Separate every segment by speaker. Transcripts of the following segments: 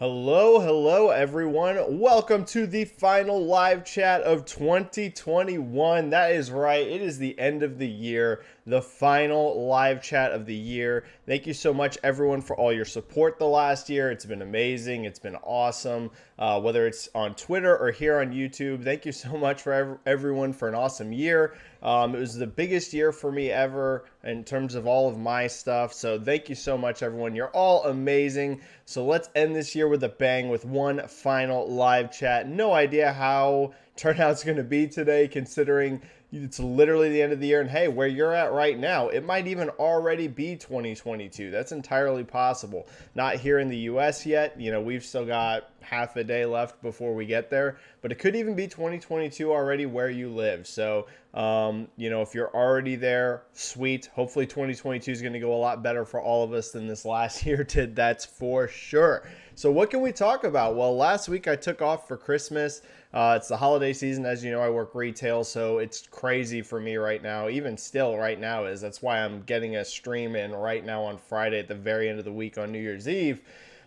Speaker 1: Hello, everyone. Welcome to the final live chat of 2021. That is right. It is the end of the year, the final live chat of the year. Thank you so much, everyone, for all your support the last year. It's been amazing. It's been awesome. Whether it's on Twitter or here on YouTube, thank you so much for everyone for an awesome year. It was the biggest year for me ever in terms of all of my stuff. So thank you so much, everyone. You're all amazing. So let's end this year with a bang with one final live chat. No idea how turnout's going to be today, considering it's literally the end of the year. And hey, where you're at right now, it might even already be 2022. That's entirely possible. Not here in the US yet. We've still got half a day left before we get there, but it could even be 2022 already where you live. So, if you're already there, sweet. Hopefully 2022 is going to go a lot better for all of us than this last year did. That's for sure. So what can we talk about? Well, last week I took off for Christmas. It's the holiday season. As you know, I work retail, so it's crazy for me right now. Even still right now that's why I'm getting a stream in right now on Friday at the very end of the week on New Year's Eve.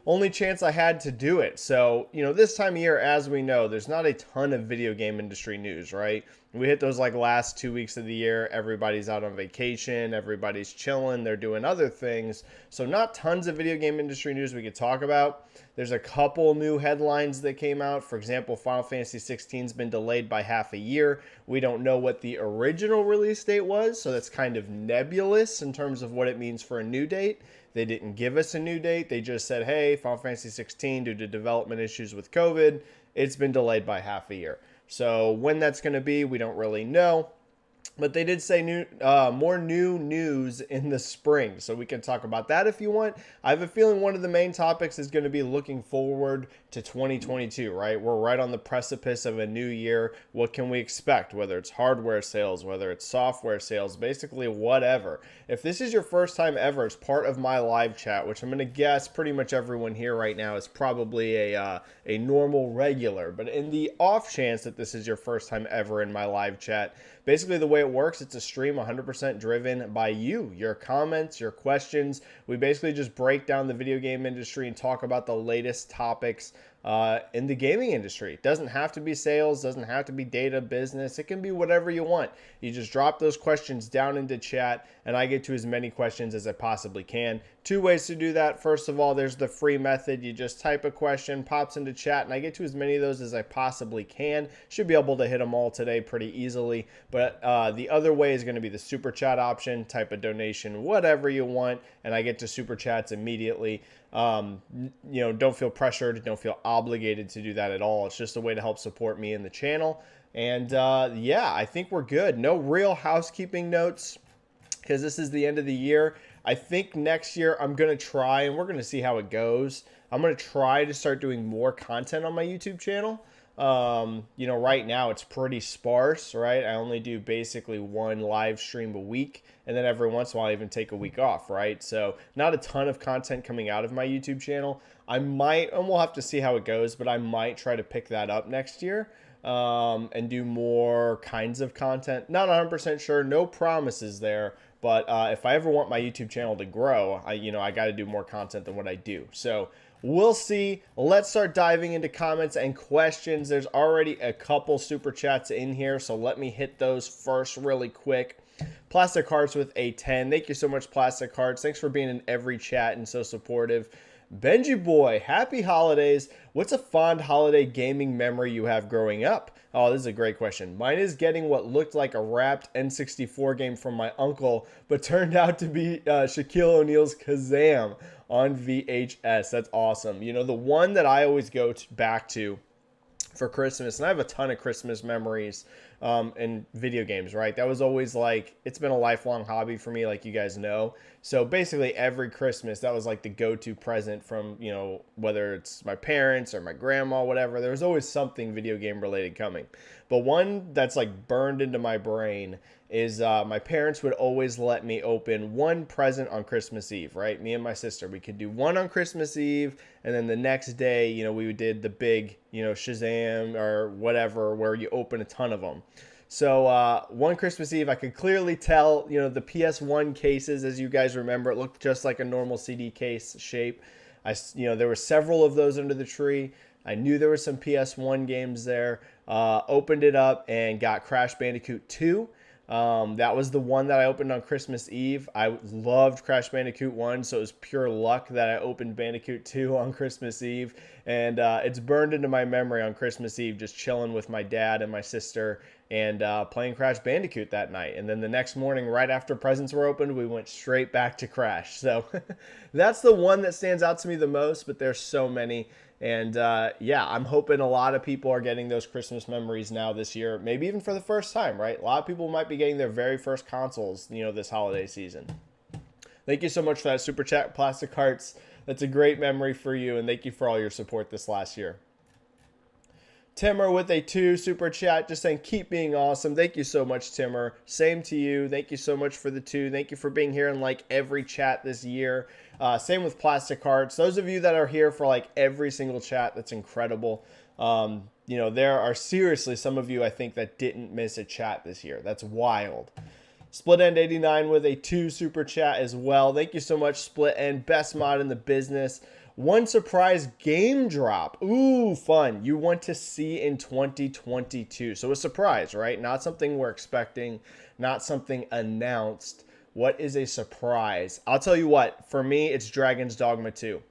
Speaker 1: Only chance I had to do it. So, this time of year, as we know, there's not a ton of video game industry news, right? We hit those last 2 weeks of the year. Everybody's out on vacation. Everybody's chilling. They're doing other things. So not tons of video game industry news we could talk about. There's a couple new headlines that came out. For example, Final Fantasy 16 has been delayed by half a year. We don't know what the original release date was, so that's kind of nebulous in terms of what it means for a new date. They didn't give us a new date. They just said, hey, Final Fantasy 16, due to development issues with COVID, it's been delayed by half a year. So when that's going to be, we don't really know. But they did say more new news in the spring, so we can talk about that if you want. I have a feeling one of the main topics is going to be looking forward to 2022, right? We're right on the precipice of a new year. What can we expect? Whether it's hardware sales, whether it's software sales, basically whatever. If this is your first time ever as part of my live chat, which I'm going to guess pretty much everyone here right now is probably a normal regular, but in the off chance that this is your first time ever in my live chat, basically the way it works, it's a stream 100% driven by you, your comments, your questions. We basically just break down the video game industry and talk about the latest topics in the gaming industry. It doesn't have to be sales, doesn't have to be data, business. It can be whatever you want. You just drop those questions down into chat and I get to as many questions as I possibly can. Two ways to do that. First of all, there's the free method. You just type a question, pops into chat, and I get to as many of those as I possibly can. Should be able to hit them all today pretty easily. But the other way is going to be the super chat option. Type a donation, whatever you want, and I get to super chats immediately. Don't feel pressured, don't feel obligated to do that at all. It's just a way to help support me in the channel. And I think we're good. No real housekeeping notes because this is the end of the year. I think next year I'm going to try, and we're going to see how it goes. I'm going to try to start doing more content on my YouTube channel. Right now it's pretty sparse, right? I only do basically one live stream a week, and then every once in a while I even take a week off, right? So not a ton of content coming out of my YouTube channel. I might, and we'll have to see how it goes, but I might try to pick that up next year and do more kinds of content. Not 100% sure, no promises there. But if I ever want my YouTube channel to grow, I got to do more content than what I do. So we'll see. Let's start diving into comments and questions. There's already a couple super chats in here, so let me hit those first really quick. Plastic Hearts with a 10. Thank you so much, Plastic Hearts. Thanks for being in every chat and so supportive. Benji Boy, happy holidays. What's a fond holiday gaming memory you have growing up? Oh, this is a great question. Mine is getting what looked like a wrapped N64 game from my uncle, but turned out to be Shaquille O'Neal's Kazam on VHS. That's awesome. The one that I always go back to for Christmas, and I have a ton of Christmas memories in video games, right? That was always it's been a lifelong hobby for me, like you guys know. So basically every Christmas, that was the go-to present from, whether it's my parents or my grandma, whatever. There was always something video game related coming. But one that's burned into my brain is my parents would always let me open one present on Christmas Eve, right? Me and my sister, we could do one on Christmas Eve, and then the next day, we did the big, Shazam or whatever, where you open a ton of them. So one Christmas Eve, I could clearly tell, the PS1 cases, as you guys remember, it looked just like a normal CD case shape. There were several of those under the tree. I knew there were some PS1 games there. Opened it up and got Crash Bandicoot 2. That was the one that I opened on Christmas Eve. I loved Crash Bandicoot 1, so it was pure luck that I opened Bandicoot 2 on Christmas Eve. And it's burned into my memory on Christmas Eve, just chilling with my dad and my sister and playing Crash Bandicoot that night. And then the next morning, right after presents were opened, we went straight back to Crash. So that's the one that stands out to me the most, but there's so many. And yeah, I'm hoping a lot of people are getting those Christmas memories now this year, maybe even for the first time, right? A lot of people might be getting their very first consoles, this holiday season. Thank you so much for that super chat, Plastic Hearts. That's a great memory for you, and thank you for all your support this last year. Timmer with a 2 super chat, just saying keep being awesome. Thank you so much, Timmer. Same to you. Thank you so much for the 2. Thank you for being here in like every chat this year. Same with Plastic Hearts. Those of you that are here for like every single chat, that's incredible. There are seriously some of you I think that didn't miss a chat this year. That's wild. Split End 89 with a 2 super chat as well. Thank you so much, Split End. Best mod in the business. One surprise game drop. Ooh, fun. You want to see in 2022. So a surprise, right? Not something we're expecting, not something announced. What is a surprise? I'll tell you what. For me, it's Dragon's Dogma 2.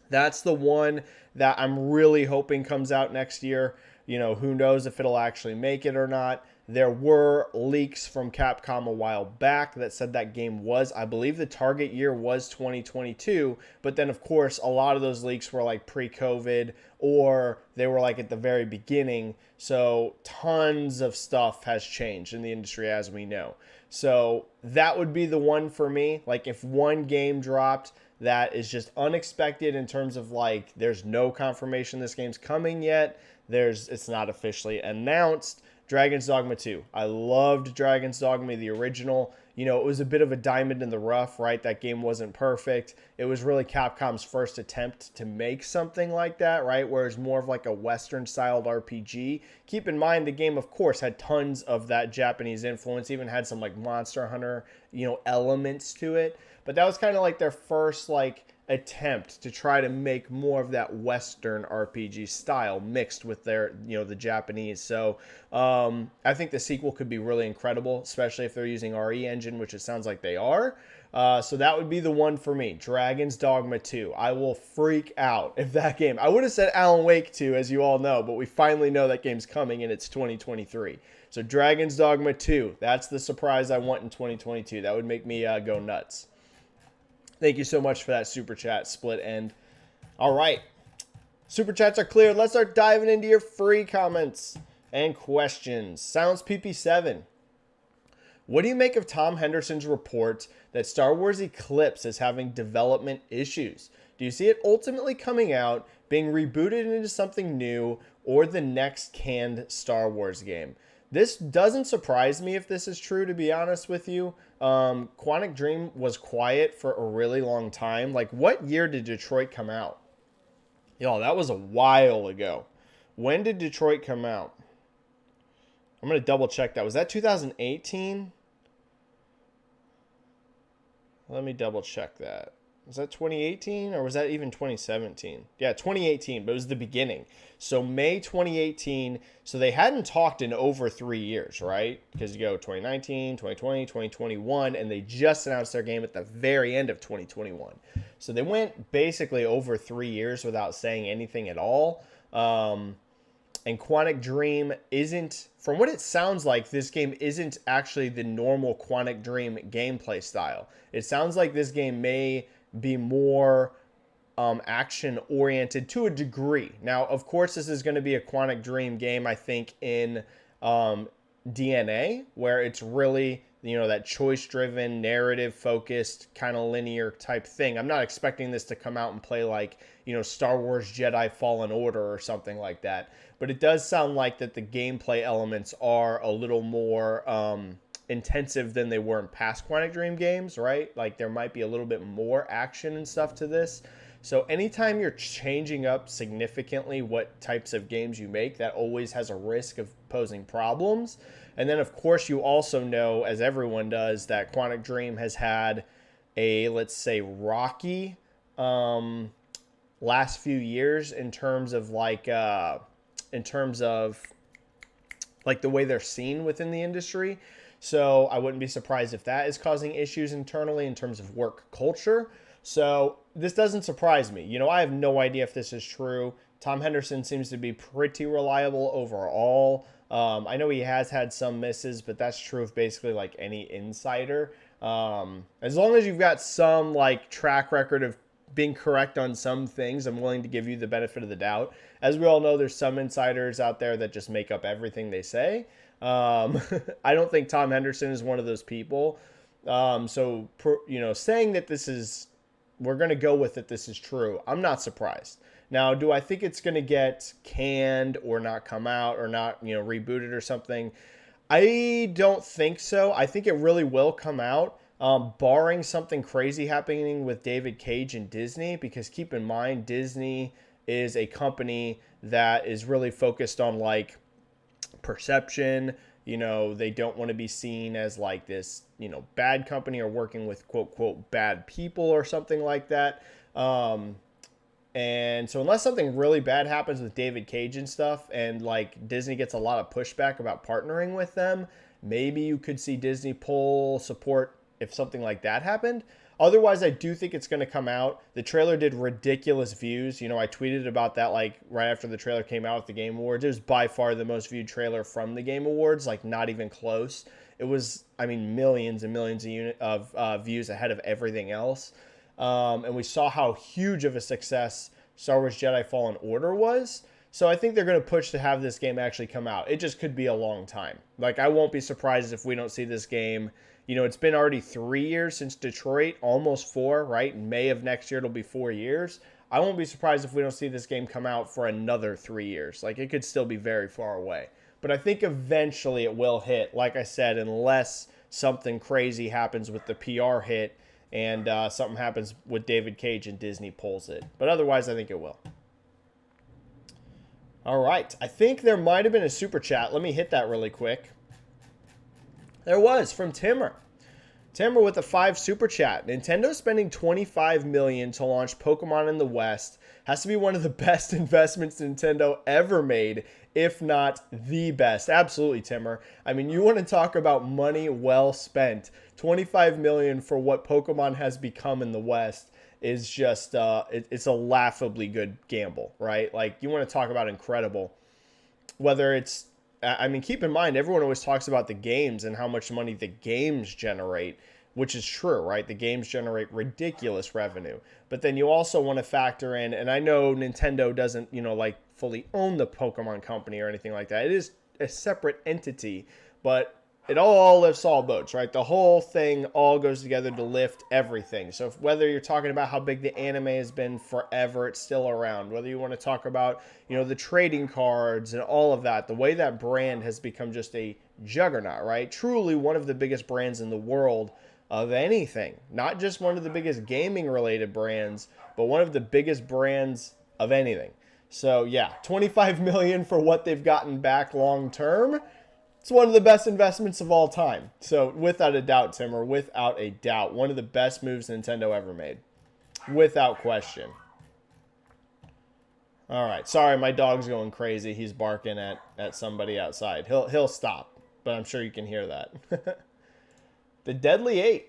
Speaker 1: That's the one that I'm really hoping comes out next year. Who knows if it'll actually make it or not. There were leaks from Capcom a while back that said that game was, I believe the target year was 2022, but then of course a lot of those leaks were like pre-COVID or they were like at the very beginning, so tons of stuff has changed in the industry as we know. So that would be the one for me. Like if one game dropped that is just unexpected in terms of like there's no confirmation this game's coming yet, it's not officially announced. Dragon's Dogma 2. I loved Dragon's Dogma, the original. It was a bit of a diamond in the rough, right? That game wasn't perfect. It was really Capcom's first attempt to make something like that, right? Whereas more of like a Western-styled RPG. Keep in mind, the game, of course, had tons of that Japanese influence, even had some like Monster Hunter, elements to it. But that was kind of like their first like attempt to try to make more of that Western RPG style mixed with their, the Japanese. So I think the sequel could be really incredible, especially if they're using RE Engine, which it sounds like they are. So that would be the one for me, Dragon's Dogma 2. I will freak out if that game, I would have said Alan Wake 2, as you all know, but we finally know that game's coming and it's 2023. So Dragon's Dogma 2, that's the surprise I want in 2022. That would make me go nuts. Thank you so much for that super chat, Split End. All right. Super chats are cleared. Let's start diving into your free comments and questions. Sounds PP7. What do you make of Tom Henderson's report that Star Wars Eclipse is having development issues? Do you see it ultimately coming out, being rebooted into something new, or the next canned Star Wars game? This doesn't surprise me if this is true, to be honest with you. Quantic Dream was quiet for a really long time. Like, what year did Detroit come out? That was a while ago. When did Detroit come out? I'm going to double check that. Was that 2018? Let me double check that. Was that 2018 or was that even 2017? Yeah, 2018, but it was the beginning. So May 2018, so they hadn't talked in over 3 years, right? Because you go 2019, 2020, 2021, and they just announced their game at the very end of 2021. So they went basically over 3 years without saying anything at all. And Quantic Dream isn't, from what it sounds like, this game isn't actually the normal Quantic Dream gameplay style. It sounds like this game may be more action oriented to a degree. Now, of course, this is going to be a Quantic Dream game, I think, in DNA, where it's really, that choice driven, narrative focused, kind of linear type thing. I'm not expecting this to come out and play like, Star Wars Jedi Fallen Order or something like that. But it does sound like that the gameplay elements are a little more intensive than they were in past Quantic Dream games, right? Like there might be a little bit more action and stuff to this. So anytime you're changing up significantly what types of games you make, that always has a risk of posing problems. And then of course you also know, as everyone does, that Quantic Dream has had a, let's say, rocky last few years in terms of like the way they're seen within the industry. So I wouldn't be surprised if that is causing issues internally in terms of work culture. So this doesn't surprise me. You know, I have no idea if this is true. Tom Henderson seems to be pretty reliable overall. I know he has had some misses, but that's true of basically like any insider. As long as you've got some like track record of being correct on some things, I'm willing to give you the benefit of the doubt. As we all know, there's some insiders out there that just make up everything they say. I don't think Tom Henderson is one of those people. Saying that we're going to go with it, this is true, I'm not surprised. Now, do I think it's going to get canned or not come out or not, rebooted or something? I don't think so. I think it really will come out, barring something crazy happening with David Cage and Disney, because keep in mind, Disney is a company that is really focused on like perception. They don't want to be seen as like this, bad company or working with quote, quote, bad people or something like that. And so unless something really bad happens with David Cage and stuff, and like Disney gets a lot of pushback about partnering with them, maybe you could see Disney pull support if something like that happened. Otherwise, I do think it's going to come out. The trailer did ridiculous views. I tweeted about that like right after the trailer came out at the Game Awards. It was by far the most viewed trailer from the Game Awards, like not even close. It was, millions and millions of views ahead of everything else. And we saw how huge of a success Star Wars Jedi Fallen Order was. So I think they're going to push to have this game actually come out. It just could be a long time. Like, I won't be surprised if we don't see this game. It's been already 3 years since Detroit, almost 4, right? In May of next year, it'll be 4 years. I won't be surprised if we don't see this game come out for another 3 years. Like, it could still be very far away. But I think eventually it will hit, like I said, unless something crazy happens with the PR hit and something happens with David Cage and Disney pulls it. But otherwise, I think it will. All right. I think there might have been a super chat. Let me hit that really quick. There was, from Timmer. Timmer with a 5 super chat. Nintendo spending $25 million to launch Pokemon in the West has to be one of the best investments Nintendo ever made, if not the best. Absolutely, Timmer. You want to talk about money well spent. $25 million for what Pokemon has become in the West is just, it's a laughably good gamble, right? Like, you want to talk about incredible. Whether it's, keep in mind, everyone always talks about the games and how much money the games generate, which is true, right? The games generate ridiculous revenue. But then you also want to factor in, and I know Nintendo doesn't, fully own the Pokemon company or anything like that. It is a separate entity, but it all lifts all boats, right? The whole thing all goes together to lift everything. So whether you're talking about how big the anime has been forever, it's still around. Whether you want to talk about, the trading cards and all of that, the way that brand has become just a juggernaut, right? Truly one of the biggest brands in the world of anything. Not just one of the biggest gaming-related brands, but one of the biggest brands of anything. So yeah, $25 million for what they've gotten back long term. It's one of the best investments of all time. So without a doubt, Timmer, without a doubt, one of the best moves Nintendo ever made. Without question. All right. Sorry, my dog's going crazy. He's barking at somebody outside. He'll stop, but I'm sure you can hear that. The Deadly 8.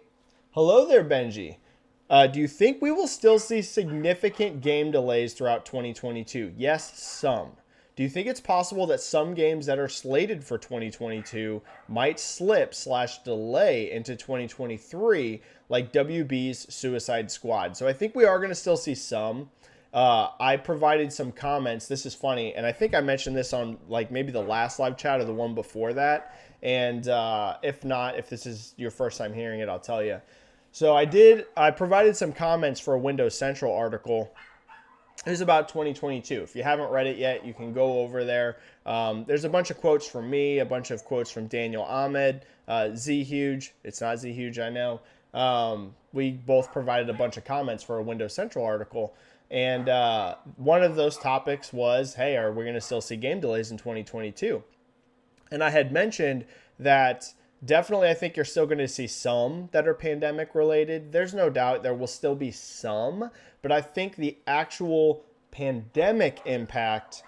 Speaker 1: Hello there, Benji. Do you think we will still see significant game delays throughout 2022? Yes, some. Do you think it's possible that some games that are slated for 2022 might slip/delay into 2023, like WB's Suicide Squad? So I think we are going to still see some. I provided some comments. This is funny, and I think I mentioned this on like maybe the last live chat or the one before that. And if not, if this is your first time hearing it, I'll tell you. So I provided some comments for a Windows Central article. It was about 2022. If you haven't read it yet, you can go over there. There's a bunch of quotes from me, a bunch of quotes from Daniel Ahmed, Z Huge. It's not Z Huge, I know. We both provided a bunch of comments for a Windows Central article. And one of those topics was, hey, are we going to still see game delays in 2022? And I had mentioned that Definitely, I think you're still going to see some that are pandemic related. There's no doubt there will still be some, but I think the actual pandemic impact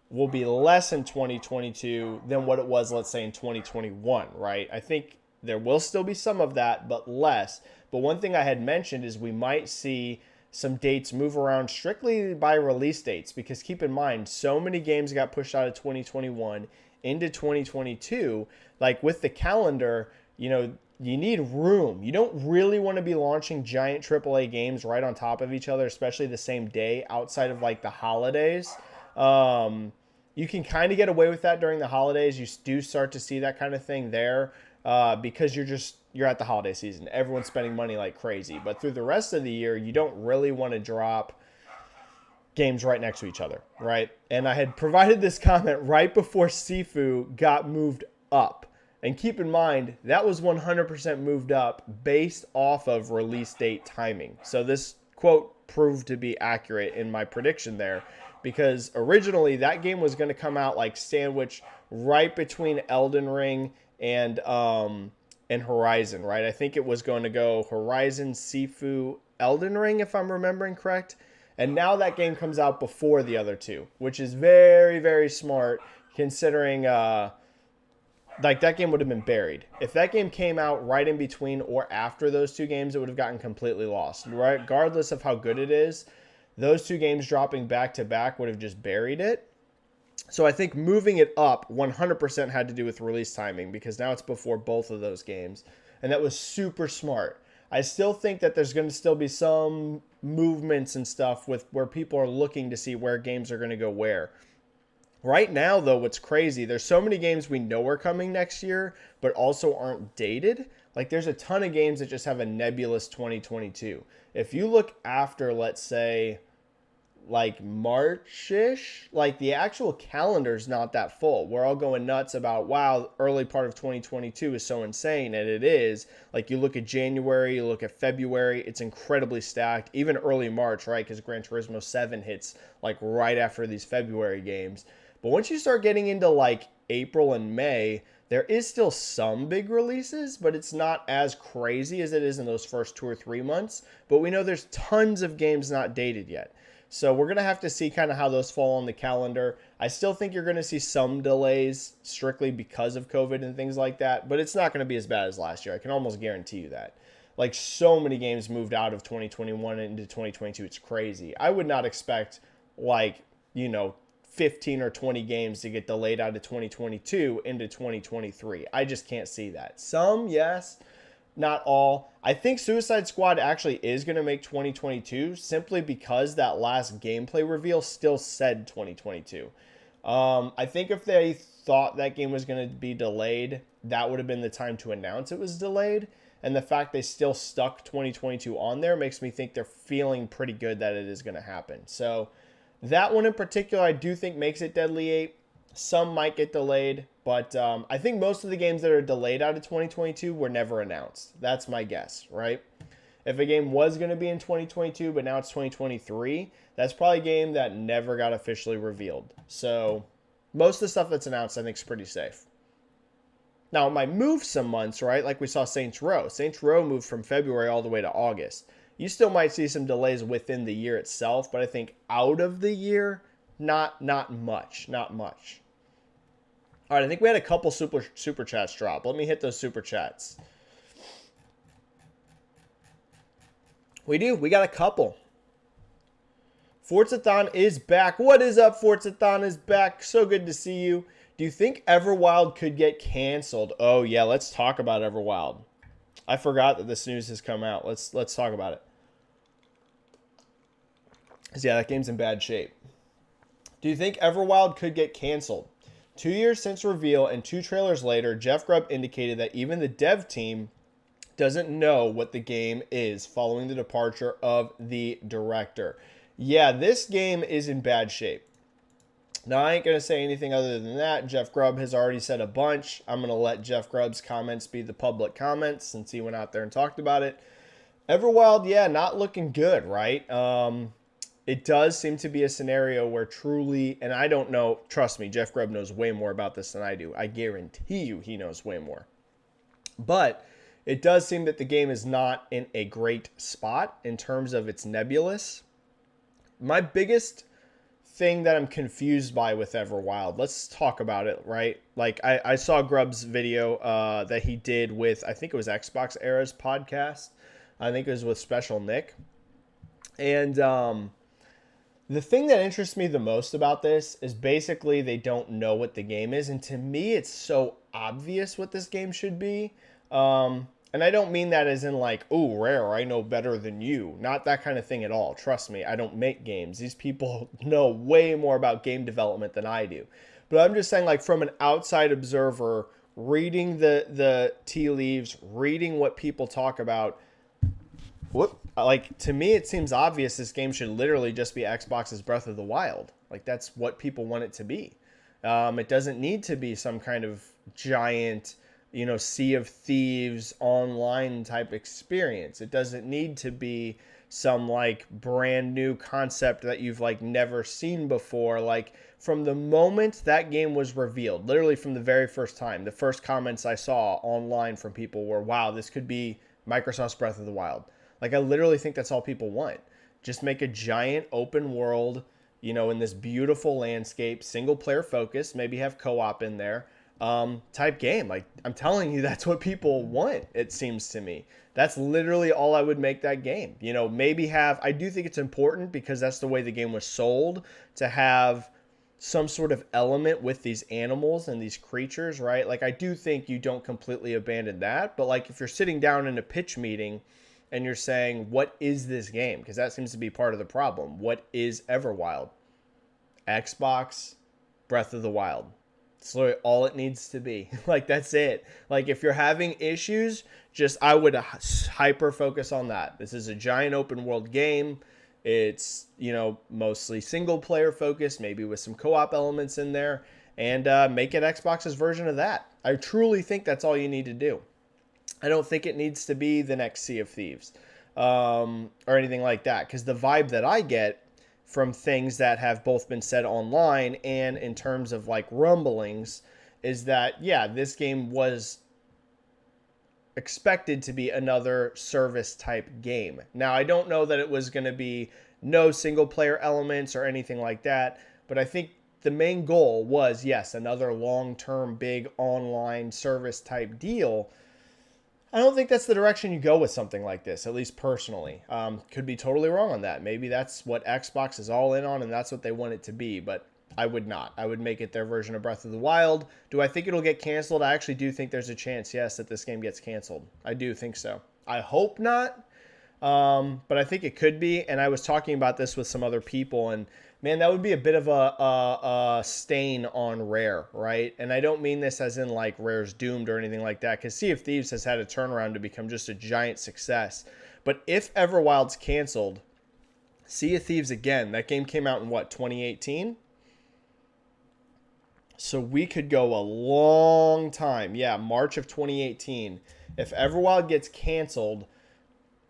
Speaker 1: will be less in 2022 than what it was, let's say, in 2021, right? I think there will still be some of that, but less. But one thing I had mentioned is we might see some dates move around strictly by release dates, because keep in mind, so many games got pushed out of 2021 into 2022. Like with the calendar, you need room. You don't really want to be launching giant AAA games right on top of each other, especially the same day outside of like the holidays. You can kind of get away with that during the holidays. You do start to see that kind of thing there, because you're at the holiday season. Everyone's spending money like crazy. But through the rest of the year, you don't really want to drop games right next to each other, right? And I had provided this comment right before Sifu got moved up. And keep in mind, that was 100% moved up based off of release date timing. So this quote proved to be accurate in my prediction there, because originally that game was going to come out like sandwich right between Elden Ring and Horizon, right? I think it was going to go Horizon, Sifu, Elden Ring, if I'm remembering correct. And now that game comes out before the other two, which is very, very smart, considering like that game would have been buried. If that game came out right in between or after those two games, it would have gotten completely lost. Regardless of how good it is, those two games dropping back to back would have just buried it. So I think moving it up 100% had to do with release timing, because now it's before both of those games. And that was super smart. I still think that there's going to still be some movements and stuff with where people are looking to see where games are going to go where. Right now, though, what's crazy, there's so many games we know are coming next year, but also aren't dated. Like, there's a ton of games that just have a nebulous 2022. If you look after, let's say, like March-ish, like the actual calendar's not that full. We're all going nuts about, wow, early part of 2022 is so insane, and it is. Like, you look at January, you look at February, it's incredibly stacked. Even early March, right, because Gran Turismo 7 hits like right after these February games. But once you start getting into like April and May, there is still some big releases, but it's not as crazy as it is in those first 2 or 3 months. But we know there's tons of games not dated yet. So we're going to have to see kind of how those fall on the calendar. I still think you're going to see some delays strictly because of COVID and things like that, but it's not going to be as bad as last year. I can almost guarantee you that. Like, so many games moved out of 2021 into 2022. It's crazy. I would not expect, like, 15 or 20 games to get delayed out of 2022 into 2023. I just can't see that. Some, yes, not all. I think Suicide Squad actually is going to make 2022, simply because that last gameplay reveal still said 2022. I think if they thought that game was going to be delayed, that would have been the time to announce it was delayed. And the fact they still stuck 2022 on there makes me think they're feeling pretty good that it is going to happen. So that one in particular, I do think makes it Deadly 8. Some might get delayed, but I think most of the games that are delayed out of 2022 were never announced. That's my guess, right? If a game was going to be in 2022, but now it's 2023, that's probably a game that never got officially revealed. So most of the stuff that's announced, I think, is pretty safe. Now, it might move some months, right? Like we saw Saints Row. Saints Row moved from February all the way to August. You still might see some delays within the year itself, but I think out of the year, not much. All right, I think we had a couple super chats drop. Let me hit those super chats. We do. We got a couple. Forzathon is back. What is up? Forzathon is back. So good to see you. Do you think Everwild could get canceled? Oh, yeah. Let's talk about Everwild. I forgot that this news has come out. Let's talk about it. Yeah, that game's in bad shape. Do you think Everwild could get canceled? 2 years since reveal and 2 trailers later, Jeff Grubb indicated that even the dev team doesn't know what the game is following the departure of the director. Yeah, this game is in bad shape. Now, I ain't going to say anything other than that. Jeff Grubb has already said a bunch. I'm going to let Jeff Grubb's comments be the public comments since he went out there and talked about it. Everwild, yeah, not looking good, right? It does seem to be a scenario where truly, and I don't know, trust me, Jeff Grubb knows way more about this than I do. I guarantee you he knows way more. But it does seem that the game is not in a great spot in terms of its nebulous. My biggest thing that I'm confused by with Everwild, let's talk about it, right? Like I saw Grubb's video that he did with, I think it was Xbox Era's podcast. I think it was with Special Nick. And the thing that interests me the most about this is basically they don't know what the game is. And to me, it's so obvious what this game should be. And I don't mean that as in like, oh, Rare, I know better than you. Not that kind of thing at all. Trust me, I don't make games. These people know way more about game development than I do. But I'm just saying, like, from an outside observer, reading the tea leaves, reading what people talk about, like, to me, it seems obvious this game should literally just be Xbox's Breath of the Wild. Like, that's what people want it to be. It doesn't need to be some kind of giant, Sea of Thieves online type experience. It doesn't need to be some like brand new concept that you've like never seen before. Like from the moment that game was revealed, literally from the very first time, the first comments I saw online from people were, wow, this could be Microsoft's Breath of the Wild. Like I literally think that's all people want. Just make a giant open world, in this beautiful landscape, single player focus, maybe have co-op in there. Type game. Like I'm telling you, that's what people want. It seems to me that's literally all I would make that game. Maybe have, I do think it's important because that's the way the game was sold, to have some sort of element with these animals and these creatures, right? Like I do think you don't completely abandon that, but like if you're sitting down in a pitch meeting and you're saying, what is this game? Because that seems to be part of the problem. What is Everwild? Xbox Breath of the Wild. It's literally all it needs to be. Like, that's it. Like, if you're having issues, I would hyper focus on that. This is a giant open world game. It's, mostly single player focused, maybe with some co-op elements in there, and make it Xbox's version of that. I truly think that's all you need to do. I don't think it needs to be the next Sea of Thieves or anything like that, because the vibe that I get from things that have both been said online and in terms of like rumblings is that, yeah, this game was expected to be another service type game. Now, I don't know that it was going to be no single player elements or anything like that, but I think the main goal was, yes, another long-term big online service type deal. I don't think that's the direction you go with something like this, at least personally. Could be totally wrong on that. Maybe that's what Xbox is all in on and that's what they want it to be, but I would not. I would make it their version of Breath of the Wild. Do I think it'll get canceled? I actually do think there's a chance, yes, that this game gets canceled. I do think so. I hope not, but I think it could be, and I was talking about this with some other people, and man, that would be a bit of a stain on Rare, right? And I don't mean this as in like Rare's doomed or anything like that, because Sea of Thieves has had a turnaround to become just a giant success. But if Everwild's canceled, Sea of Thieves again, that game came out in what, 2018? So we could go a long time. Yeah, March of 2018. If Everwild gets canceled,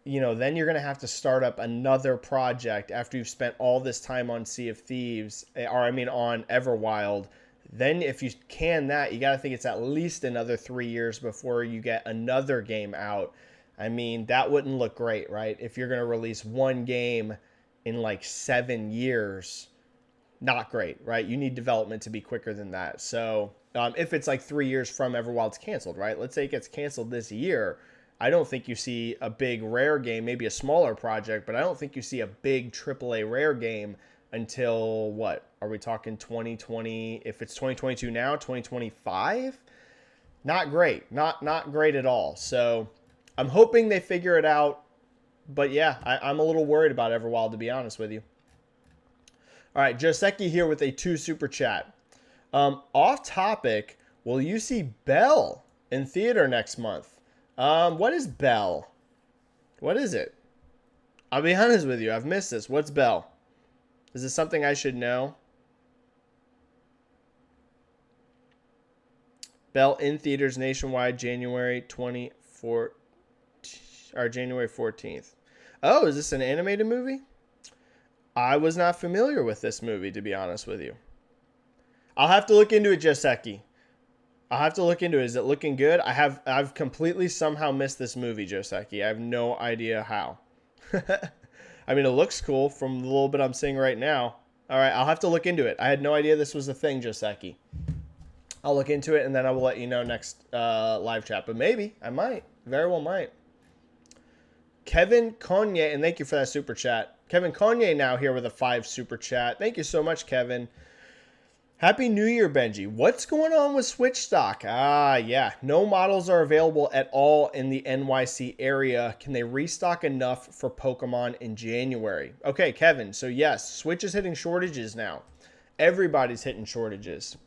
Speaker 1: then you're going to have to start up another project after you've spent all this time on Sea of Thieves, on Everwild. Then if you can that, you got to think it's at least another 3 years before you get another game out. I mean, that wouldn't look great, right? If you're going to release one game in like 7 years, not great, right? You need development to be quicker than that. So if it's like 3 years from Everwild's canceled, right? Let's say it gets canceled this year. I don't think you see a big Rare game, maybe a smaller project, but I don't think you see a big AAA Rare game until what? Are we talking 2020? If it's 2022 now, 2025? Not great. Not great at all. So I'm hoping they figure it out. But yeah, I'm a little worried about Everwild, to be honest with you. All right, Joseki here with a 2 super chat. Off topic, will you see Belle in theater next month? What is Belle? What is it? I'll be honest with you. I've missed this. What's Belle? Is this something I should know? Belle in theaters nationwide January 24th or January 14th. Oh, is this an animated movie? I was not familiar with this movie, to be honest with you. I'll have to look into it, Joseki. I'll have to look into it. Is it looking good? I've completely somehow missed this movie, Joseki. I have no idea how. I mean, it looks cool from the little bit I'm seeing right now. All right, I'll have to look into it. I had no idea this was a thing, Joseki. I'll look into it, and then I will let you know next live chat. But maybe. I might. Very well might. Kevin Conye, and thank you for that super chat. Kevin Conye now here with a 5 super chat. Thank you so much, Kevin. Happy New Year, Benji. What's going on with Switch stock? Yeah. No models are available at all in the NYC area. Can they restock enough for Pokemon in January? Okay, Kevin. So, yes, Switch is hitting shortages now. Everybody's hitting shortages.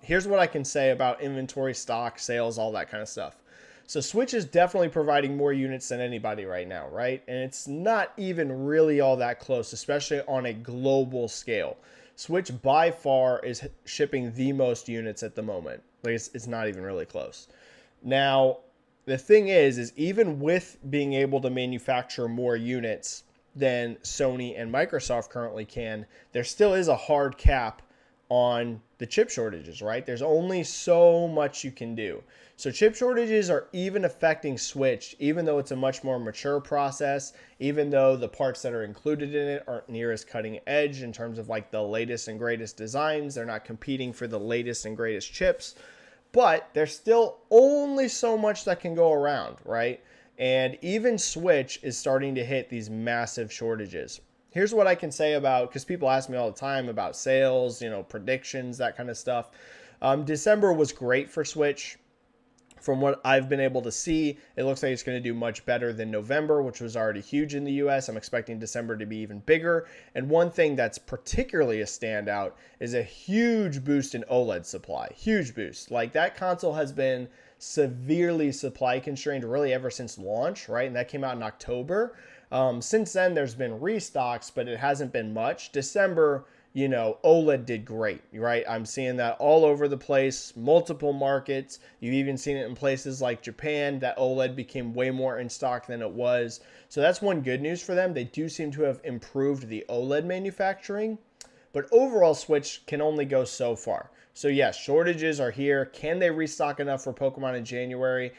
Speaker 1: Here's what I can say about inventory, stock, sales, all that kind of stuff. So Switch is definitely providing more units than anybody right now, right? And it's not even really all that close, especially on a global scale. Switch by far is shipping the most units at the moment. Like it's not even really close. Now, the thing is even with being able to manufacture more units than Sony and Microsoft currently can, there still is a hard cap on the chip shortages, right? There's only so much you can do. So chip shortages are even affecting Switch, even though it's a much more mature process, even though the parts that are included in it aren't near as cutting edge in terms of like the latest and greatest designs. They're not competing for the latest and greatest chips, but there's still only so much that can go around, right? And even Switch is starting to hit these massive shortages. Here's what I can say about, because people ask me all the time about sales, predictions, that kind of stuff. December was great for Switch. From what I've been able to see, it looks like it's going to do much better than November, which was already huge in the US. I'm expecting December to be even bigger. And one thing that's particularly a standout is a huge boost in OLED supply. Huge boost. Like that console has been severely supply constrained really ever since launch, right? And that came out in October. Since then, there's been restocks, but it hasn't been much. December, OLED did great, right? I'm seeing that all over the place, multiple markets. You've even seen it in places like Japan, that OLED became way more in stock than it was. So that's one good news for them. They do seem to have improved the OLED manufacturing, but overall Switch can only go so far. So yes, shortages are here. Can they restock enough for Pokemon in January?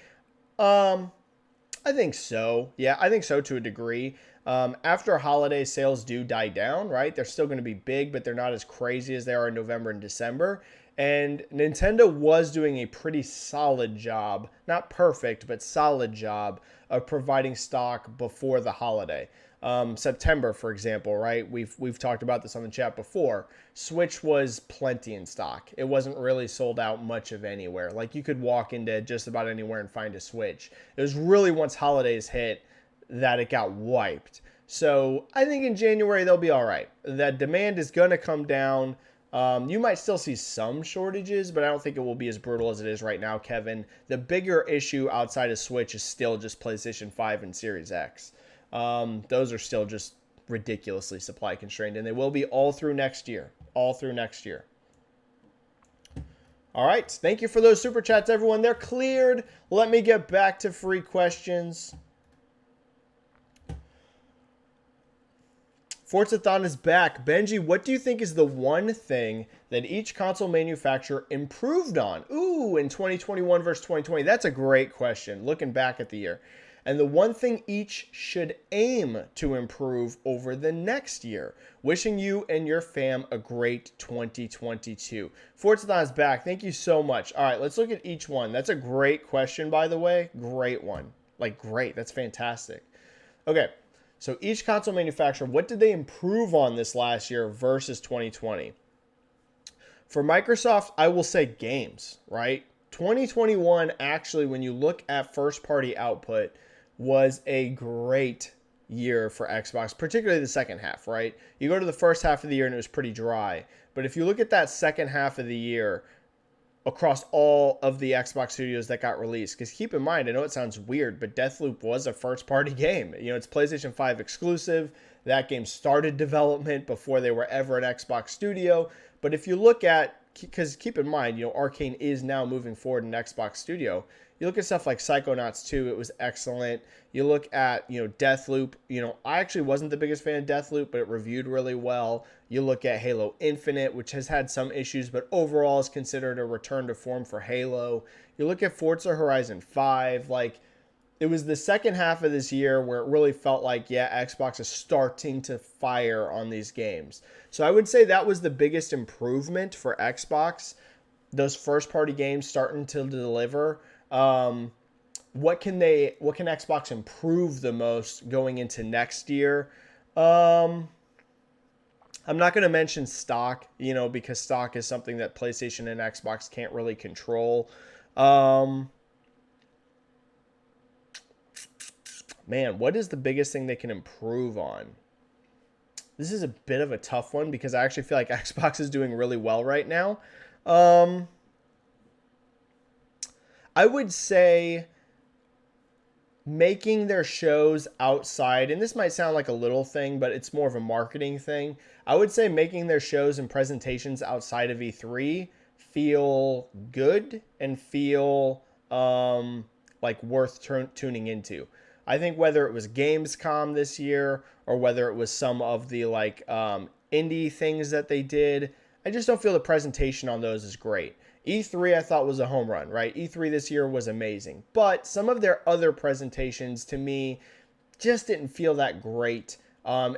Speaker 1: I think so. Yeah, I think so to a degree. After holiday sales do die down, right? They're still going to be big, but they're not as crazy as they are in November and December. And Nintendo was doing a pretty solid job, not perfect, but solid job of providing stock before the holiday. September, for example, right? We've talked about this on the chat before. Switch was plenty in stock. It wasn't really sold out much of anywhere. Like you could walk into just about anywhere and find a Switch. It was really once holidays hit that it got wiped. So I think in January they'll be all right. That demand is going to come down. You might still see some shortages, but I don't think it will be as brutal as it is right now, Kevin. The bigger issue outside of Switch is still just PlayStation 5 and Series X. Those are still just ridiculously supply constrained, and they will be all through next year. All through next year. All right. Thank you for those super chats, everyone. They're cleared. Let me get back to free questions. Forzathon is back. Benji, what do you think is the one thing that each console manufacturer improved on? Ooh, in 2021 versus 2020. That's a great question, looking back at the year. And the one thing each should aim to improve over the next year. Wishing you and your fam a great 2022. Forzathon is back. Thank you so much. All right, let's look at each one. That's a great question, by the way. Great one. Like, great. That's fantastic. Okay. So each console manufacturer, what did they improve on this last year versus 2020? For Microsoft, I will say games, right? 2021, actually, when you look at first-party output, was a great year for Xbox, particularly the second half, right? You go to the first half of the year and it was pretty dry. But if you look at that second half of the year, across all of the Xbox studios that got released. Because keep in mind, I know it sounds weird, but Deathloop was a first-party game. It's PlayStation 5 exclusive. That game started development before they were ever an Xbox studio. But if you look at, because keep in mind, Arcane is now moving forward in Xbox studio. You look at stuff like Psychonauts 2, it was excellent. You look at, Deathloop, I actually wasn't the biggest fan of Deathloop, but it reviewed really well. You look at Halo Infinite, which has had some issues, but overall is considered a return to form for Halo. You look at Forza Horizon 5, like, it was the second half of this year where it really felt like, yeah, Xbox is starting to fire on these games. So I would say that was the biggest improvement for Xbox, those first party games starting to deliver. What can Xbox improve the most going into next year? I'm not going to mention stock, because stock is something that PlayStation and Xbox can't really control. Man, what is the biggest thing they can improve on? This is a bit of a tough one because I actually feel like Xbox is doing really well right now. I would say making their shows outside, and this might sound like a little thing, but it's more of a marketing thing. I would say making their shows and presentations outside of E3 feel good and feel like worth tuning into. I think whether it was Gamescom this year or whether it was some of the indie things that they did, I just don't feel the presentation on those is great. E3 I thought was a home run, right? E3 this year was amazing. But some of their other presentations to me just didn't feel that great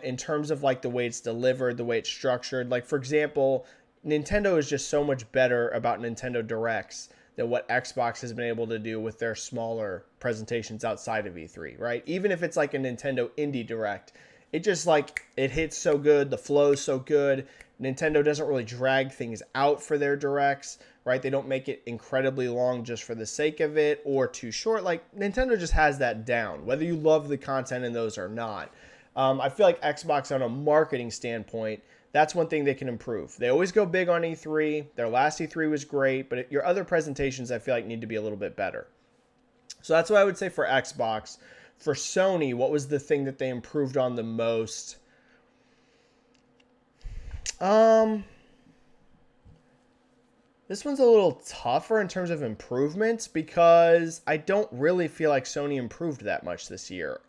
Speaker 1: in terms of like the way it's delivered, the way it's structured. Like, for example, Nintendo is just so much better about Nintendo Directs than what Xbox has been able to do with their smaller presentations outside of E3, right? Even if it's like a Nintendo Indie Direct, it just it hits so good, the flow's so good. Nintendo doesn't really drag things out for their directs, right? They don't make it incredibly long just for the sake of it or too short. Like, Nintendo just has that down, whether you love the content in those or not. I feel like Xbox, on a marketing standpoint, that's one thing they can improve. They always go big on E3. Their last E3 was great, but your other presentations I feel like need to be a little bit better. So that's what I would say for Xbox. For Sony, what was the thing that they improved on the most? This one's a little tougher in terms of improvements because I don't really feel like Sony improved that much this year.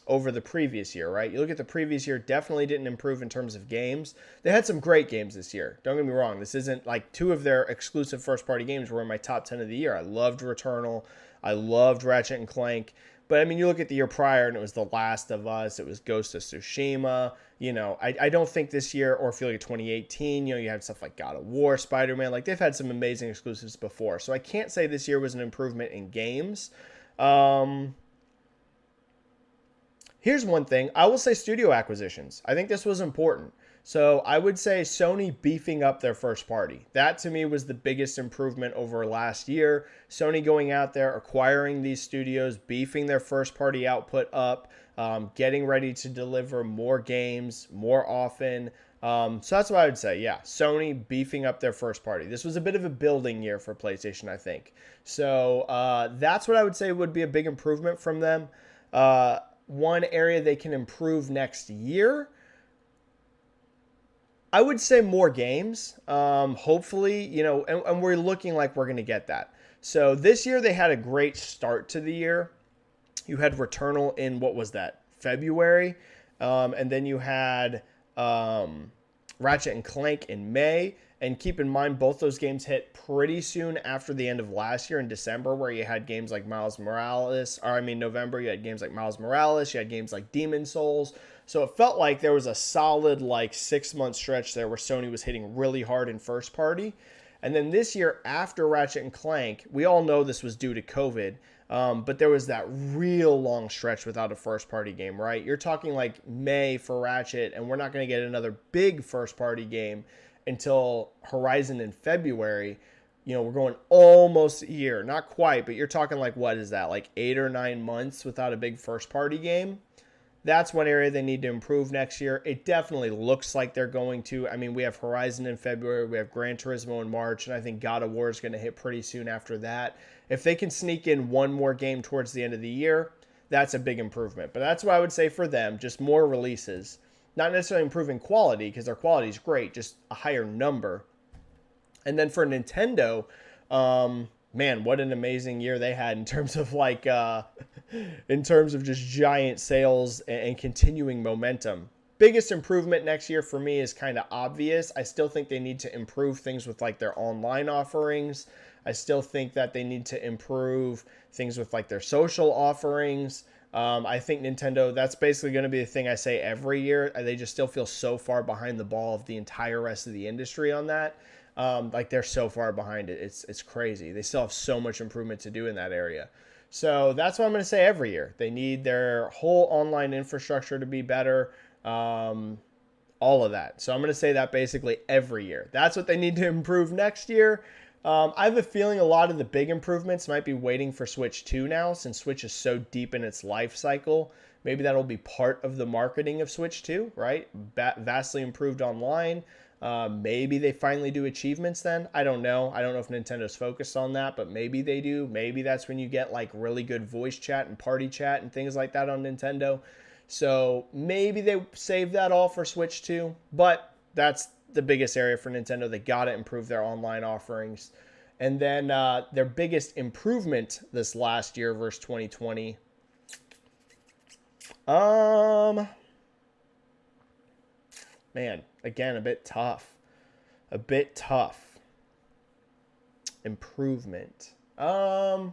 Speaker 1: Over the previous year, right? You look at the previous year, definitely didn't improve in terms of games. They had some great games this year. Don't get me wrong. This isn't like two of their exclusive first-party games were in my top 10 of the year. I loved Returnal. I loved Ratchet and Clank. But, I mean, you look at the year prior, and it was The Last of Us. It was Ghost of Tsushima. I don't think this year, or if you look at 2018, you had stuff like God of War, Spider-Man. Like, they've had some amazing exclusives before. So I can't say this year was an improvement in games. Here's one thing. I will say studio acquisitions. I think this was important. So I would say Sony beefing up their first party. That to me was the biggest improvement over last year. Sony going out there, acquiring these studios, beefing their first party output up, getting ready to deliver more games more often. So that's what I would say. Yeah, Sony beefing up their first party. This was a bit of a building year for PlayStation, I think. So that's what I would say would be a big improvement from them. One area they can improve next year, I would say more games. Hopefully, and we're looking like we're going to get that. So this year they had a great start to the year. You had Returnal in, what was that, February? And then you had Ratchet and Clank in May. And keep in mind, both those games hit pretty soon after the end of last year in December, where you had games like November, you had games like Miles Morales, you had games like Demon's Souls. So it felt like there was a solid 6-month stretch there where Sony was hitting really hard in first party. And then this year, after Ratchet and Clank, we all know this was due to COVID, but there was that real long stretch without a first party game, right? You're talking like May for Ratchet, and we're not going to get another big first party game until Horizon in February. We're going almost a year, not quite, but you're talking what is that, 8 or 9 months without a big first party game. That's one area they need to improve next year. It definitely looks like they're going to. I mean, we have Horizon in February, we have Gran Turismo in March, and I think God of War is going to hit pretty soon after that. If they can sneak in one more game towards the end of the year, that's a big improvement. But that's what I would say for them, just more releases. Not necessarily improving quality, because their quality is great, just a higher number. And then for Nintendo, man, what an amazing year they had in terms of like, in terms of just giant sales and continuing momentum. Biggest improvement next year for me is kind of obvious. I still think they need to improve things with like their online offerings. I still think that they need to improve things with like their social offerings. I think Nintendo, that's basically going to be the thing I say every year. They just still feel so far behind the ball of the entire rest of the industry on that. Like they're so far behind it. It's crazy. They still have so much improvement to do in that area. So that's what I'm going to say every year. They need their whole online infrastructure to be better. All of that. So I'm going to say that basically every year. That's what they need to improve next year. I have a feeling a lot of the big improvements might be waiting for Switch 2 now, since Switch is so deep in its life cycle. Maybe that'll be part of the marketing of Switch 2, right? Vastly improved online. Maybe they finally do achievements then. I don't know. I don't know if Nintendo's focused on that, but maybe they do. Maybe that's when you get like really good voice chat and party chat and things like that on Nintendo. So maybe they save that all for Switch 2, but that's the biggest area for Nintendo. They got to improve their online offerings. And then their biggest improvement this last year versus 2020. Man, again, a bit tough. A bit tough. Improvement. I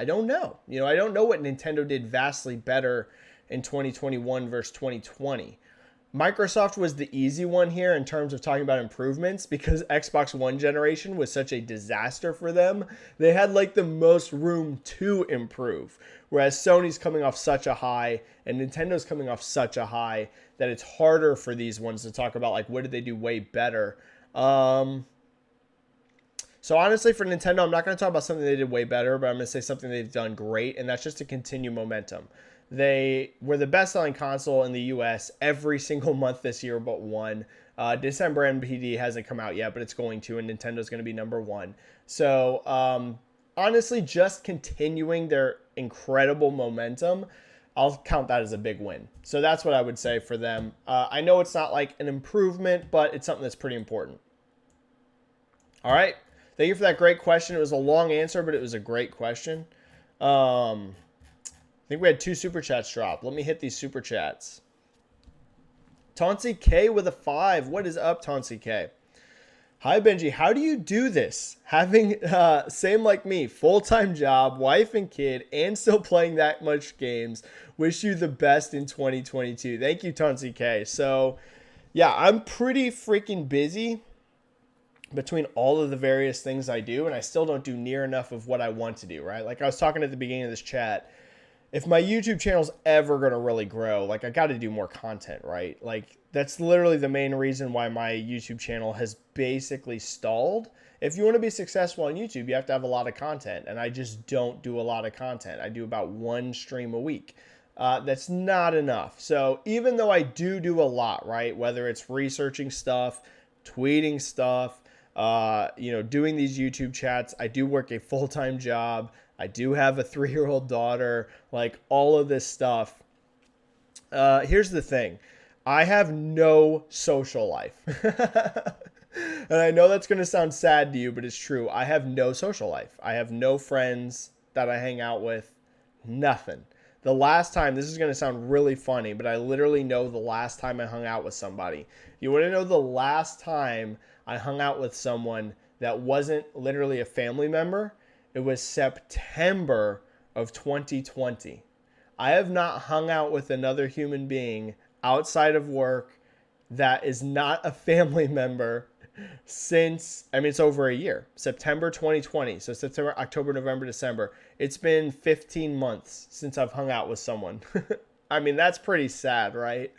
Speaker 1: don't know. I don't know what Nintendo did vastly better in 2021 versus 2020. Microsoft was the easy one here in terms of talking about improvements because Xbox One generation was such a disaster for them. They had like the most room to improve, whereas Sony's coming off such a high and Nintendo's coming off such a high that it's harder for these ones to talk about like what did they do way better. So honestly, for Nintendo, I'm not going to talk about something they did way better, but I'm going to say something they've done great, and that's just to continue momentum. They were the best-selling console in the U.S. every single month this year but one. December NPD hasn't come out yet, but it's going to, and Nintendo's going to be number one. So, honestly, just continuing their incredible momentum, I'll count that as a big win. So that's what I would say for them. I know it's not like an improvement, but it's something that's pretty important. All right. Thank you for that great question. It was a long answer, but it was a great question. I think we had 2 super chats drop. Let me hit these super chats. Tauncy K with a 5. What is up, Tauncy K? Hi, Benji. How do you do this? Having, same like me, full-time job, wife and kid, and still playing that much games. Wish you the best in 2022. Thank you, Tauncy K. So, yeah, I'm pretty freaking busy between all of the various things I do, and I still don't do near enough of what I want to do, right? Like I was talking at the beginning of this chat, if my YouTube channel's ever going to really grow, like I got to do more content, right? Like that's literally the main reason why my YouTube channel has basically stalled. If you want to be successful on YouTube, you have to have a lot of content, and I just don't do a lot of content. I do about 1 stream a week. That's not enough. So even though I do a lot, right? Whether it's researching stuff, tweeting stuff, doing these YouTube chats, I do work a full-time job. I do have a 3-year-old daughter, like all of this stuff. Here's the thing. I have no social life. And I know that's going to sound sad to you, but it's true. I have no social life. I have no friends that I hang out with. Nothing. The last time, this is going to sound really funny, but I literally know the last time I hung out with somebody. You want to know the last time I hung out with someone that wasn't literally a family member? It was September of 2020. I have not hung out with another human being outside of work that is not a family member since, it's over a year. September 2020. So September, October, November, December. It's been 15 months since I've hung out with someone. That's pretty sad, right?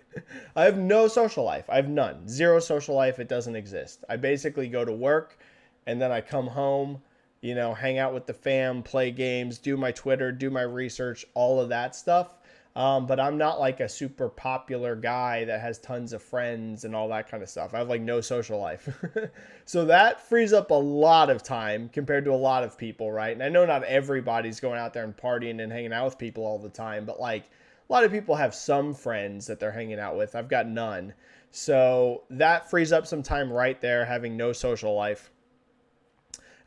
Speaker 1: I have no social life. I have none. Zero social life. It doesn't exist. I basically go to work and then I come home, hang out with the fam, play games, do my Twitter, do my research, all of that stuff. But I'm not like a super popular guy that has tons of friends and all that kind of stuff. I have like no social life. So that frees up a lot of time compared to a lot of people, right? And I know not everybody's going out there and partying and hanging out with people all the time, but like a lot of people have some friends that they're hanging out with. I've got none. So that frees up some time right there, having no social life.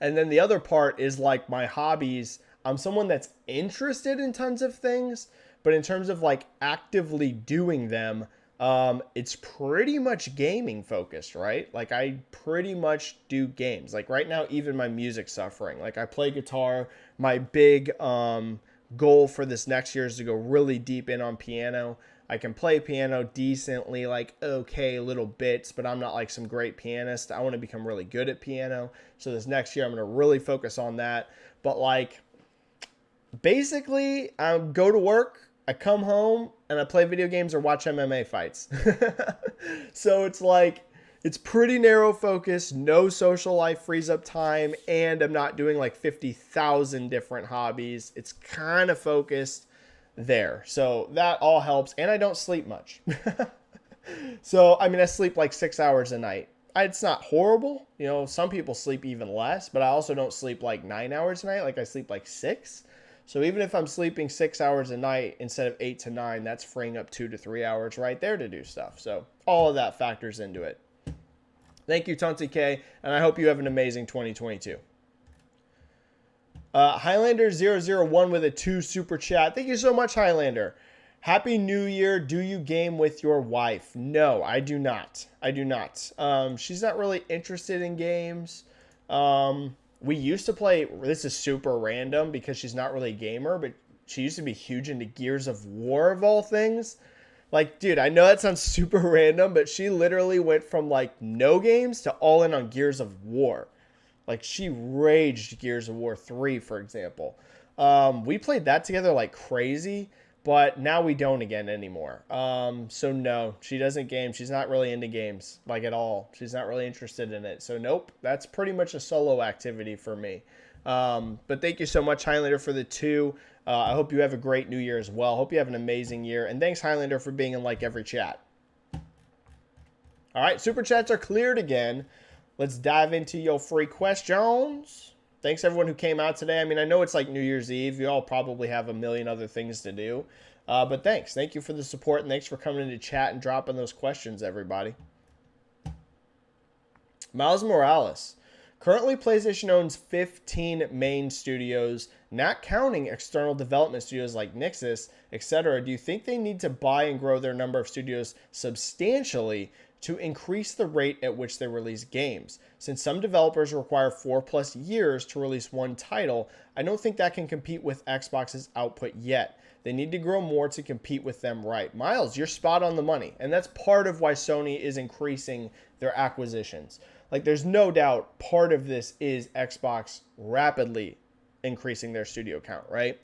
Speaker 1: And then the other part is like my hobbies. I'm someone that's interested in tons of things, but in terms of like actively doing them, it's pretty much gaming focused, right? Like I pretty much do games. Like right now, even my music's suffering. Like I play guitar. My big goal for this next year is to go really deep in on piano. I can play piano decently, like okay, little bits, but I'm not like some great pianist. I want to become really good at piano. So this next year, I'm going to really focus on that. But like, basically, I go to work, I come home, and I play video games or watch MMA fights. So it's like, it's pretty narrow focus, no social life frees up time, and I'm not doing like 50,000 different hobbies. It's kind of focused there. So that all helps. And I don't sleep much. So, I mean, I sleep like 6 hours a night. It's not horrible. You know, some people sleep even less, but I also don't sleep like 9 hours a night. Like I sleep like 6. So even if I'm sleeping 6 hours a night instead of 8 to 9, that's freeing up 2 to 3 hours right there to do stuff. So all of that factors into it. Thank you, Tunti K, and I hope you have an amazing 2022. Highlander001 with a 2 super chat. Thank you so much, Highlander. Happy New Year. Do you game with your wife? No, I do not. I do not. She's not really interested in games. We used to play, this is super random because she's not really a gamer, but she used to be huge into Gears of War of all things. Like, dude, I know that sounds super random, but she literally went from like no games to all in on Gears of War. Like she raged Gears of War 3, for example. We played that together like crazy, but now we don't again anymore. So no, she doesn't game. She's not really into games like at all. She's not really interested in it. So nope, that's pretty much a solo activity for me. But thank you so much, Highlander, for the 2. I hope you have a great New Year as well. Hope you have an amazing year. And thanks, Highlander, for being in like every chat. All right, super chats are cleared again. Let's dive into your free questions. Thanks everyone who came out today. I mean, I know it's like New Year's Eve. You all probably have a million other things to do. But thanks. Thank you for the support, and thanks for coming into chat and dropping those questions, everybody. Miles Morales. Currently, PlayStation owns 15 main studios, not counting external development studios like Nixxes, etc. Do you think they need to buy and grow their number of studios substantially to increase the rate at which they release games? Since some developers require 4+ years to release one title, I don't think that can compete with Xbox's output yet. They need to grow more to compete with them, right? Miles, you're spot on the money. And that's part of why Sony is increasing their acquisitions. Like, there's no doubt part of this is Xbox rapidly increasing their studio count, right?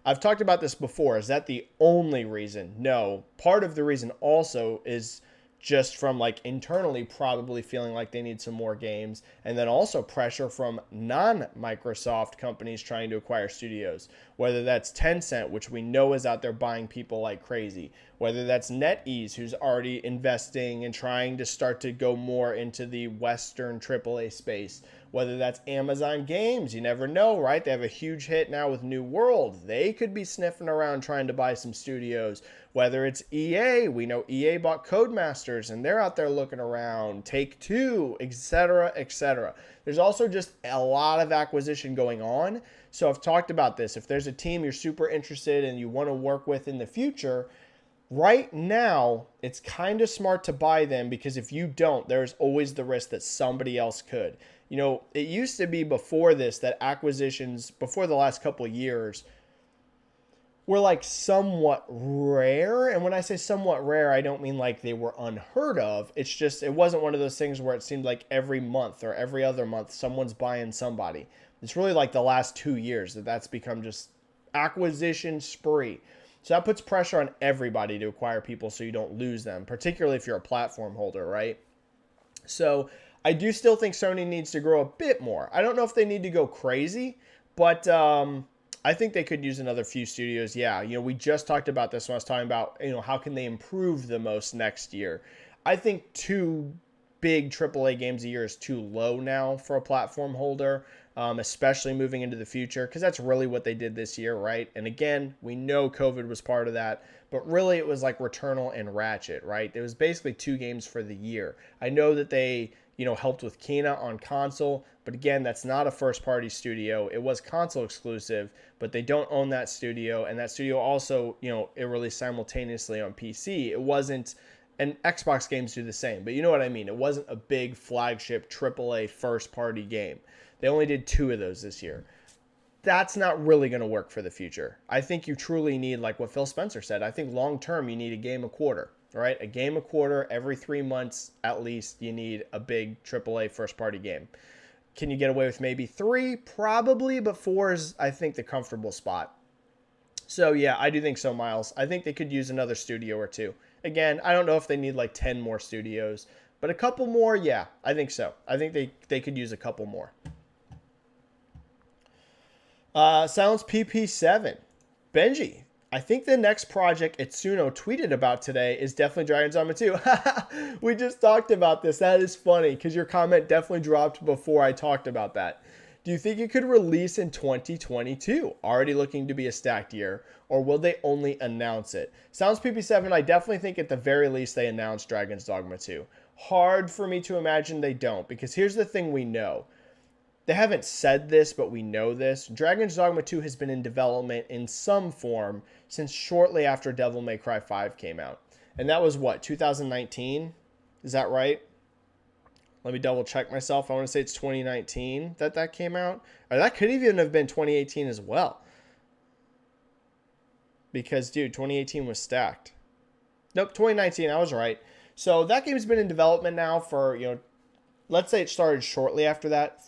Speaker 1: I've talked about this before. Is that the only reason? No. Part of the reason also is just from like internally probably feeling like they need some more games, and then also pressure from non-Microsoft companies trying to acquire studios, whether that's Tencent, which we know is out there buying people like crazy, whether that's NetEase, who's already investing and trying to start to go more into the Western AAA space, whether that's Amazon Games. You never know, right? They have a huge hit now with New World. They could be sniffing around trying to buy some studios. Whether it's EA, we know EA bought Codemasters and they're out there looking around, Take-Two, etc., etc. There's also just a lot of acquisition going on. So I've talked about this. If there's a team you're super interested in and you want to work with in the future, right now, it's kind of smart to buy them, because if you don't, there's always the risk that somebody else could. You know, it used to be before this that acquisitions, before the last couple of years, were like somewhat rare. And when I say somewhat rare, I don't mean like they were unheard of. It's just, it wasn't one of those things where it seemed like every month or every other month someone's buying somebody. It's really like the last 2 years that's become just acquisition spree. So that puts pressure on everybody to acquire people so you don't lose them, particularly if you're a platform holder, right? So I do still think Sony needs to grow a bit more. I don't know if they need to go crazy, but I think they could use another few studios. Yeah, you know, we just talked about this when I was talking about, you know, how can they improve the most next year. I think 2 big AAA games a year is too low now for a platform holder, especially moving into the future, because that's really what they did this year, right? And again, we know COVID was part of that, but really it was like Returnal and Ratchet, right? It was basically 2 games for the year. I know that they, helped with Kena on console. But again, that's not a first-party studio. It was console exclusive, but they don't own that studio. And that studio also, it released simultaneously on PC. It wasn't, and Xbox games do the same, but you know what I mean. It wasn't a big flagship AAA first-party game. They only did 2 of those this year. That's not really going to work for the future. I think you truly need, like what Phil Spencer said, I think long-term you need a game a quarter, right? A game a quarter every 3 months at least. You need a big AAA first-party game. Can you get away with maybe 3? Probably, but 4 is, I think, the comfortable spot. So, yeah, I do think so, Miles. I think they could use another studio or 2. Again, I don't know if they need like 10 more studios, but a couple more, yeah, I think so. I think they could use a couple more. Silence PP7. Benji, I think the next project Itsuno tweeted about today is definitely Dragon's Dogma 2. We just talked about this. That is funny because your comment definitely dropped before I talked about that. Do you think it could release in 2022? Already looking to be a stacked year. Or will they only announce it? Sounds PP7, I definitely think at the very least they announced Dragon's Dogma 2. Hard for me to imagine they don't, because here's the thing we know. They haven't said this, but we know this. Dragon's Dogma 2 has been in development in some form since shortly after Devil May Cry 5 came out. And that was what, 2019? Is that right? Let me double check myself. I want to say it's 2019 that came out. Or that could even have been 2018 as well. Because, dude, 2018 was stacked. Nope, 2019, I was right. So that game's been in development now for, let's say it started shortly after that.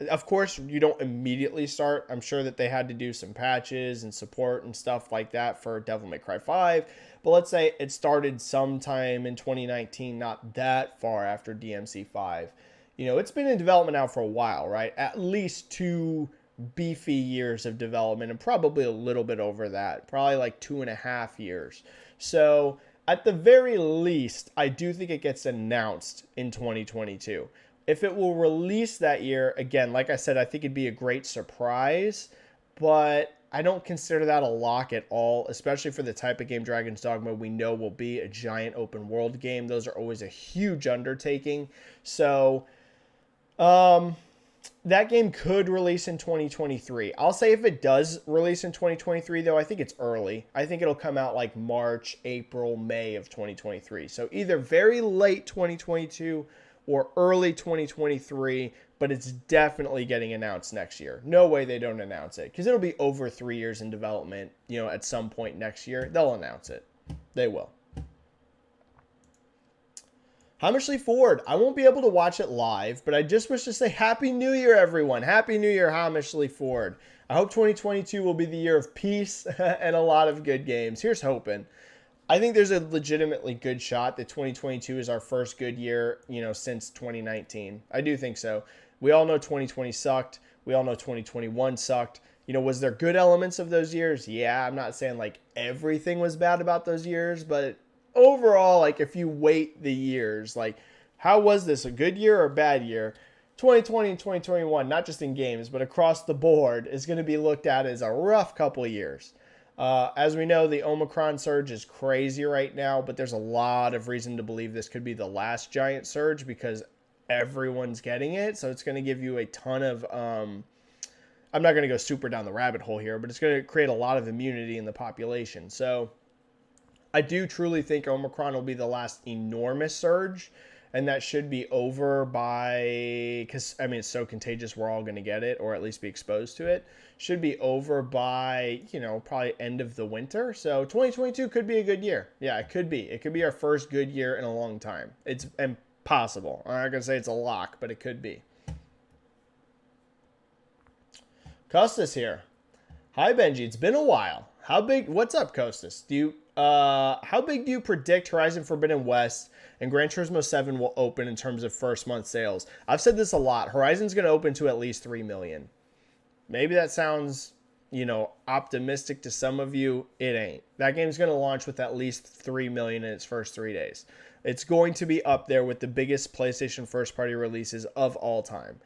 Speaker 1: Of course, you don't immediately start. I'm sure that they had to do some patches and support and stuff like that for Devil May Cry 5. But let's say it started sometime in 2019, not that far after DMC 5. It's been in development now for a while, right? At least 2 beefy years of development, and probably a little bit over that. Probably like 2.5 years. So at the very least, I do think it gets announced in 2022. If it will release that year, again, like I said, I think it'd be a great surprise, but I don't consider that a lock at all, especially for the type of game Dragon's Dogma we know will be a giant open world game. Those are always a huge undertaking. So, that game could release in 2023. I'll say if it does release in 2023, though, I think it's early. I think it'll come out like March, April, May of 2023. So either very late 2022 or early 2023, but it's definitely getting announced next year. No way they don't announce it, because it'll be over 3 years in development. At some point next year, they'll announce it. They will. Hammersley Ford, I won't be able to watch it live, but I just wish to say Happy New Year, everyone. Happy New Year, Hammersley Ford. I hope 2022 will be the year of peace and a lot of good games. Here's hoping. I think there's a legitimately good shot that 2022 is our first good year, since 2019. I do think so. We all know 2020 sucked. We all know 2021 sucked. Was there good elements of those years? Yeah, I'm not saying like everything was bad about those years, but overall, like if you weight the years, like how was this, a good year or a bad year? 2020 and 2021, not just in games, but across the board, is going to be looked at as a rough couple of years. As we know, the Omicron surge is crazy right now, but there's a lot of reason to believe this could be the last giant surge because everyone's getting it. So it's going to give you a ton of, I'm not going to go super down the rabbit hole here, but it's going to create a lot of immunity in the population. So I do truly think Omicron will be the last enormous surge, and that should be over by, because, it's so contagious, we're all going to get it, or at least be exposed to it. Should be over by, probably end of the winter. So 2022 could be a good year. Yeah, it could be. It could be our first good year in a long time. It's impossible. I'm not going to say it's a lock, but it could be. Costas here. Hi, Benji. It's been a while. What's up, Costas? How big do you predict Horizon Forbidden West and Gran Turismo 7 will open in terms of first month sales? I've said this a lot. Horizon's going to open to at least 3 million. Maybe that sounds, optimistic to some of you. It ain't. That game's going to launch with at least 3 million in its first 3 days. It's going to be up there with the biggest PlayStation first-party releases of all time.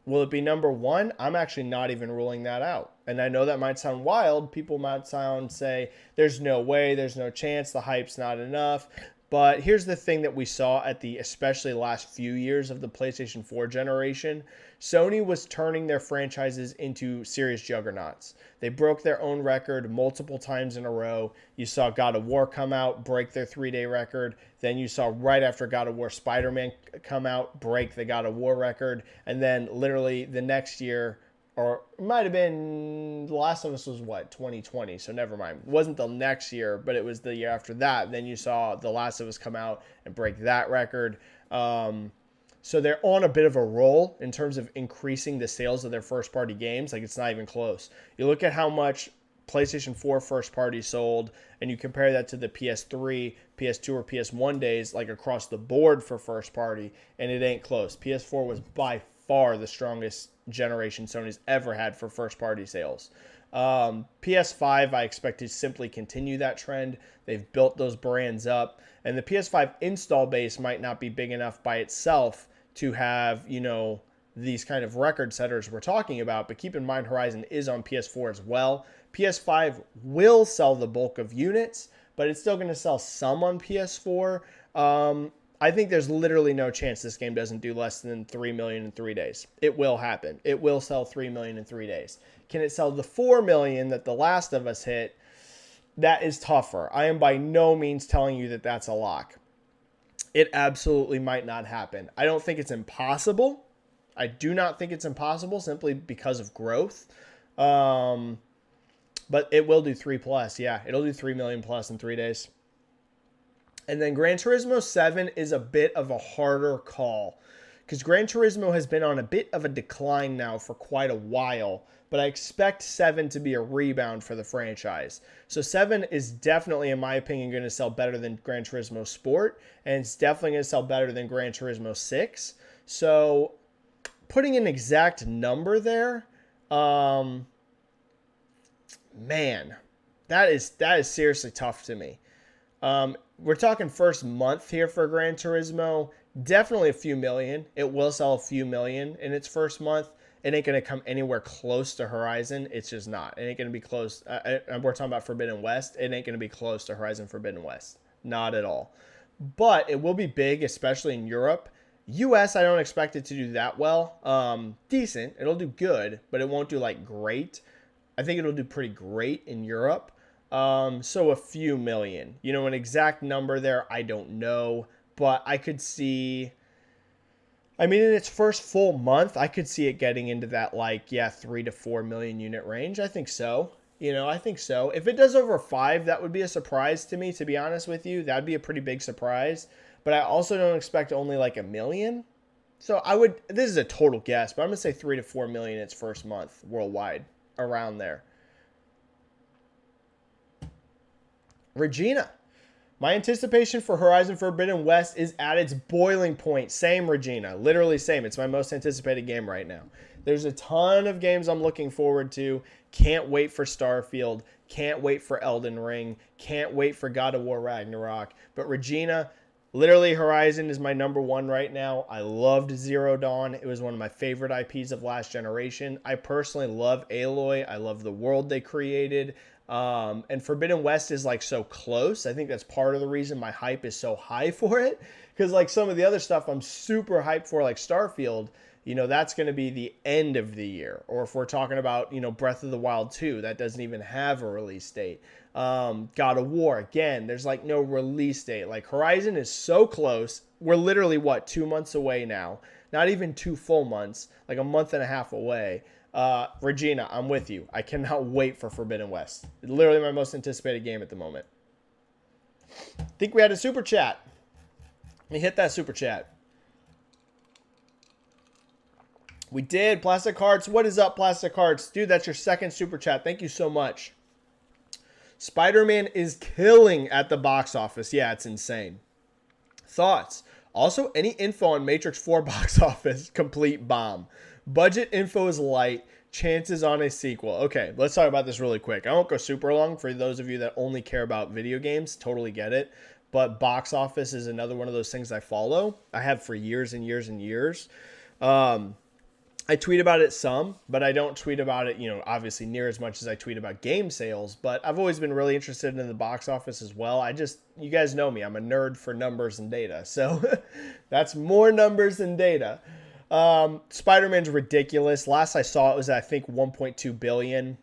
Speaker 1: Will it be number 1? I'm actually not even ruling that out. And I know that might sound wild. People might say, there's no way, there's no chance, the hype's not enough. But here's the thing that we saw at the especially last few years of the PlayStation 4 generation. Sony was turning their franchises into serious juggernauts. They broke their own record multiple times in a row. You saw God of War come out, break their 3-day record. Then you saw right after God of War, Spider-Man come out, break the God of War record. And then literally the next year, or it might have been, The Last of Us was what, 2020, so never mind. It wasn't the next year, but it was the year after that. Then you saw The Last of Us come out and break that record. So they're on a bit of a roll in terms of increasing the sales of their first-party games. Like, it's not even close. You look at how much PlayStation 4 first-party sold, and you compare that to the PS3, PS2, or PS1 days, like across the board for first-party, and it ain't close. PS4 was by far the strongest generation Sony's ever had for first-party sales. PS5, I expect to simply continue that trend. They've built those brands up, and the PS5 install base might not be big enough by itself to have, these kind of record setters we're talking about. But keep in mind, Horizon is on PS4 as well. PS5 will sell the bulk of units, but it's still going to sell some on PS4. I think there's literally no chance this game doesn't do less than 3 million in 3 days. It will happen. It will sell 3 million in 3 days. Can it sell the 4 million that The Last of Us hit? That is tougher. I am by no means telling you that that's a lock. It absolutely might not happen. I don't think it's impossible. I do not think it's impossible simply because of growth. But it will do 3 plus. Yeah, it'll do 3 million plus in 3 days. And then Gran Turismo 7 is a bit of a harder call because Gran Turismo has been on a bit of a decline now for quite a while, but I expect 7 to be a rebound for the franchise. So 7 is definitely, in my opinion, going to sell better than Gran Turismo Sport, and it's definitely going to sell better than Gran Turismo 6. So putting an exact number there, man, that is seriously tough to me. We're talking first month here for Gran Turismo. Definitely a few million. It will sell a few million in its first month. It ain't going to come anywhere close to Horizon. It's just not. It ain't going to be close. We're talking about Forbidden West. It ain't going to be close to Horizon Forbidden West. Not at all. But it will be big, especially in Europe. US, I don't expect it to do that well. Decent. It'll do good, but it won't do like great. I think it'll do pretty great in Europe. So a few million. An exact number there, I don't know. But I could see, in its first full month, I could see it getting into that 3 to 4 million unit range. I think so. I think so. If it does over 5, that would be a surprise to me, to be honest with you. That'd be a pretty big surprise. But I also don't expect only like a million. So this is a total guess, but I'm going to say 3 to 4 million its first month worldwide, around there. Regina. My anticipation for Horizon Forbidden West is at its boiling point. Same, Regina. Literally same. It's my most anticipated game right now. There's a ton of games I'm looking forward to. Can't wait for Starfield. Can't wait for Elden Ring. Can't wait for God of War Ragnarok. But Regina, literally Horizon is my number one right now. I loved Zero Dawn. It was one of my favorite IPs of last generation. I personally love Aloy. I love the world they created. And Forbidden West is so close. I think that's part of the reason my hype is so high for it. Because some of the other stuff I'm super hyped for, like Starfield, that's going to be the end of the year. Or if we're talking about, Breath of the Wild 2, that doesn't even have a release date. God of War, again, there's no release date. Horizon is so close. We're literally, 2 months away now. Not even 2 full months, a month and a half away. Regina, I'm with you. I cannot wait for Forbidden West. It's literally my most anticipated game at the moment. I think we had a super chat. Let me hit that super chat. We did. Plastic Hearts. What is up, Plastic Hearts? Dude, that's your second super chat. Thank you so much. Spider-Man is killing at the box office. Yeah, it's insane. Thoughts? Also, any info on Matrix 4 box office? Complete bomb. Budget info is light. Chances on a sequel. Okay, let's talk about this really quick. I won't go super long for those of you that only care about video games. Totally get it. But box office is another one of those things I follow. I have for years and years and years. I tweet about it some, but I don't tweet about it, obviously near as much as I tweet about game sales. But I've always been really interested in the box office as well. You guys know me, I'm a nerd for numbers and data. So that's more numbers than data. Spider-Man's ridiculous. Last I saw it was, I think, 1.2 billion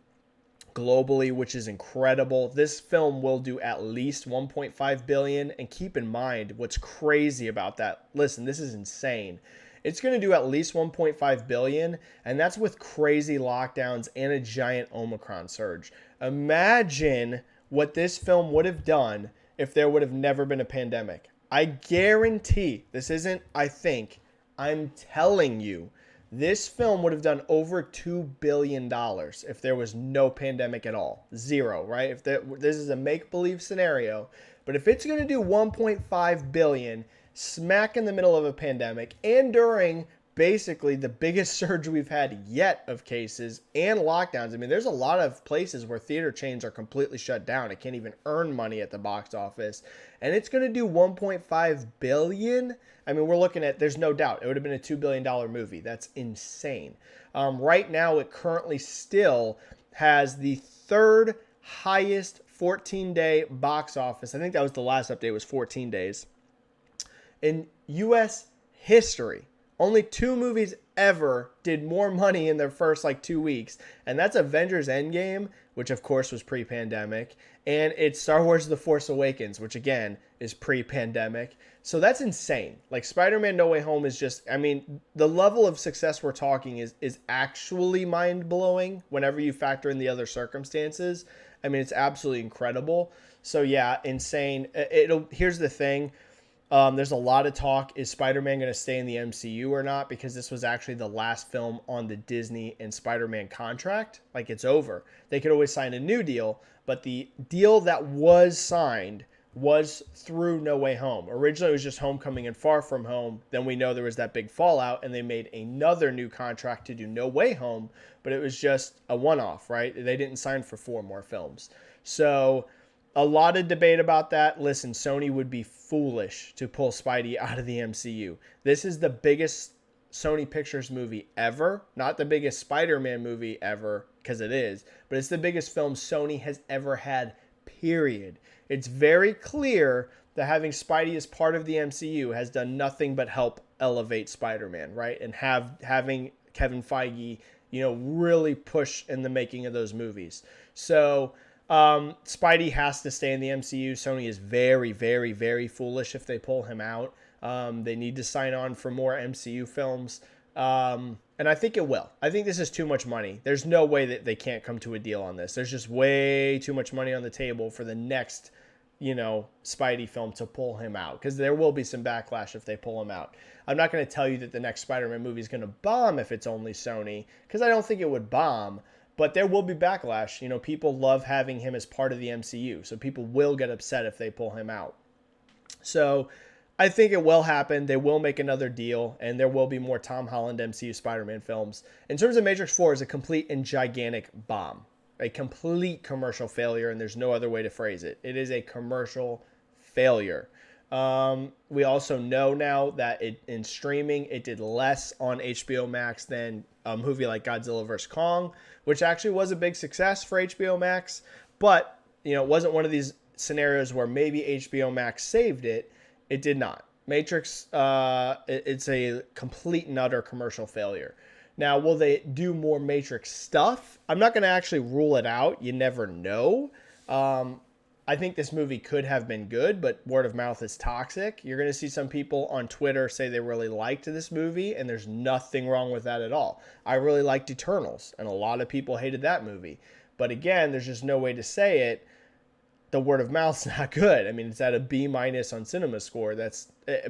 Speaker 1: globally, which is incredible. This film will do at least 1.5 billion. And keep in mind what's crazy about that. Listen, this is insane. It's going to do at least 1.5 billion, and that's with crazy lockdowns and a giant Omicron surge. Imagine what this film would have done if there would have never been a pandemic. I guarantee, this isn't I think, I'm telling you, this film would have done over $2 billion if there was no pandemic at all. Zero, right? This is a make-believe scenario, but if it's going to do 1.5 billion smack in the middle of a pandemic and during basically the biggest surge we've had yet of cases and lockdowns. I mean, there's a lot of places where theater chains are completely shut down. It can't even earn money at the box office. And it's going to do 1.5 billion. I mean, we're looking at, there's no doubt, it would have been a $2 billion movie. That's insane. Right now, it currently still has the third highest 14-day box office. I think that was the last update, was 14 days. In U.S. history, only 2 movies ever did more money in their first 2 weeks. And that's Avengers Endgame, which of course was pre-pandemic. And it's Star Wars The Force Awakens, which again is pre-pandemic. So that's insane. Spider-Man No Way Home is just, I mean, the level of success we're talking is actually mind-blowing whenever you factor in the other circumstances. I mean, it's absolutely incredible. So yeah, insane. Here's the thing. There's a lot of talk, is Spider-Man going to stay in the MCU or not? Because this was actually the last film on the Disney and Spider-Man contract. It's over. They could always sign a new deal, but the deal that was signed was through No Way Home. Originally, it was just Homecoming and Far From Home. Then we know there was that big fallout, and they made another new contract to do No Way Home, but it was just a one-off, right? They didn't sign for 4 more films. So a lot of debate about that. Listen, Sony would be foolish to pull Spidey out of the MCU. This is the biggest Sony Pictures movie ever. Not the biggest Spider-Man movie ever, because it is, but it's the biggest film Sony has ever had, period. It's very clear that having Spidey as part of the MCU has done nothing but help elevate Spider-Man, right? And having Kevin Feige, really push in the making of those movies. So Spidey has to stay in the MCU. Sony is very, very, very foolish if they pull him out. They need to sign on for more MCU films. And I think it will. I think this is too much money. There's no way that they can't come to a deal on this. There's just way too much money on the table for the next, Spidey film to pull him out, because there will be some backlash if they pull him out. I'm not going to tell you that the next Spider-Man movie is going to bomb if it's only Sony, because I don't think it would bomb. But there will be backlash. People love having him as part of the MCU. So people will get upset if they pull him out. So I think it will happen. They will make another deal. And there will be more Tom Holland MCU Spider-Man films. In terms of Matrix 4, is a complete and gigantic bomb. A complete commercial failure. And there's no other way to phrase it. It is a commercial failure. We also know now that in streaming, it did less on HBO Max than a movie like Godzilla vs. Kong, which actually was a big success for HBO Max. But, it wasn't one of these scenarios where maybe HBO Max saved it. It did not. Matrix, it's a complete and utter commercial failure. Now, will they do more Matrix stuff? I'm not going to actually rule it out. You never know. I think this movie could have been good, but word of mouth is toxic. You're going to see some people on Twitter say they really liked this movie, and there's nothing wrong with that at all. I really liked Eternals, and a lot of people hated that movie. But again, there's just no way to say it. The word of mouth's not good. I mean, it's at a B- on Cinema Score.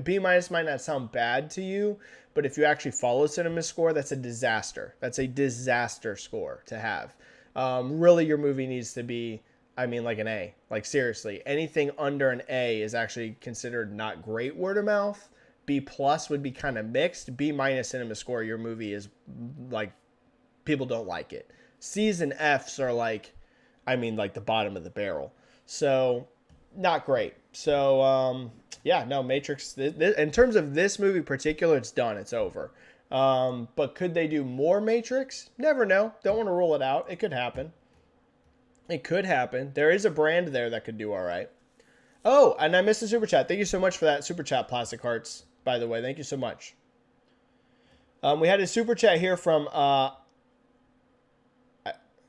Speaker 1: B- might not sound bad to you, but if you actually follow Cinema Score, that's a disaster. That's a disaster score to have. Really, your movie needs to be, an A. Seriously, anything under an A is actually considered not great word of mouth. B+ would be kind of mixed. B- Cinema Score, your movie is people don't like it. C's and F's are the bottom of the barrel. So, not great. So, Matrix, in terms of this movie in particular, it's done. It's over. But could they do more Matrix? Never know. Don't want to rule it out. It could happen. It could happen. There is a brand there that could do all right. Oh, and I missed a super chat. Thank you so much for that super chat, Plastic Hearts, by the way. Thank you so much. We had a super chat here from,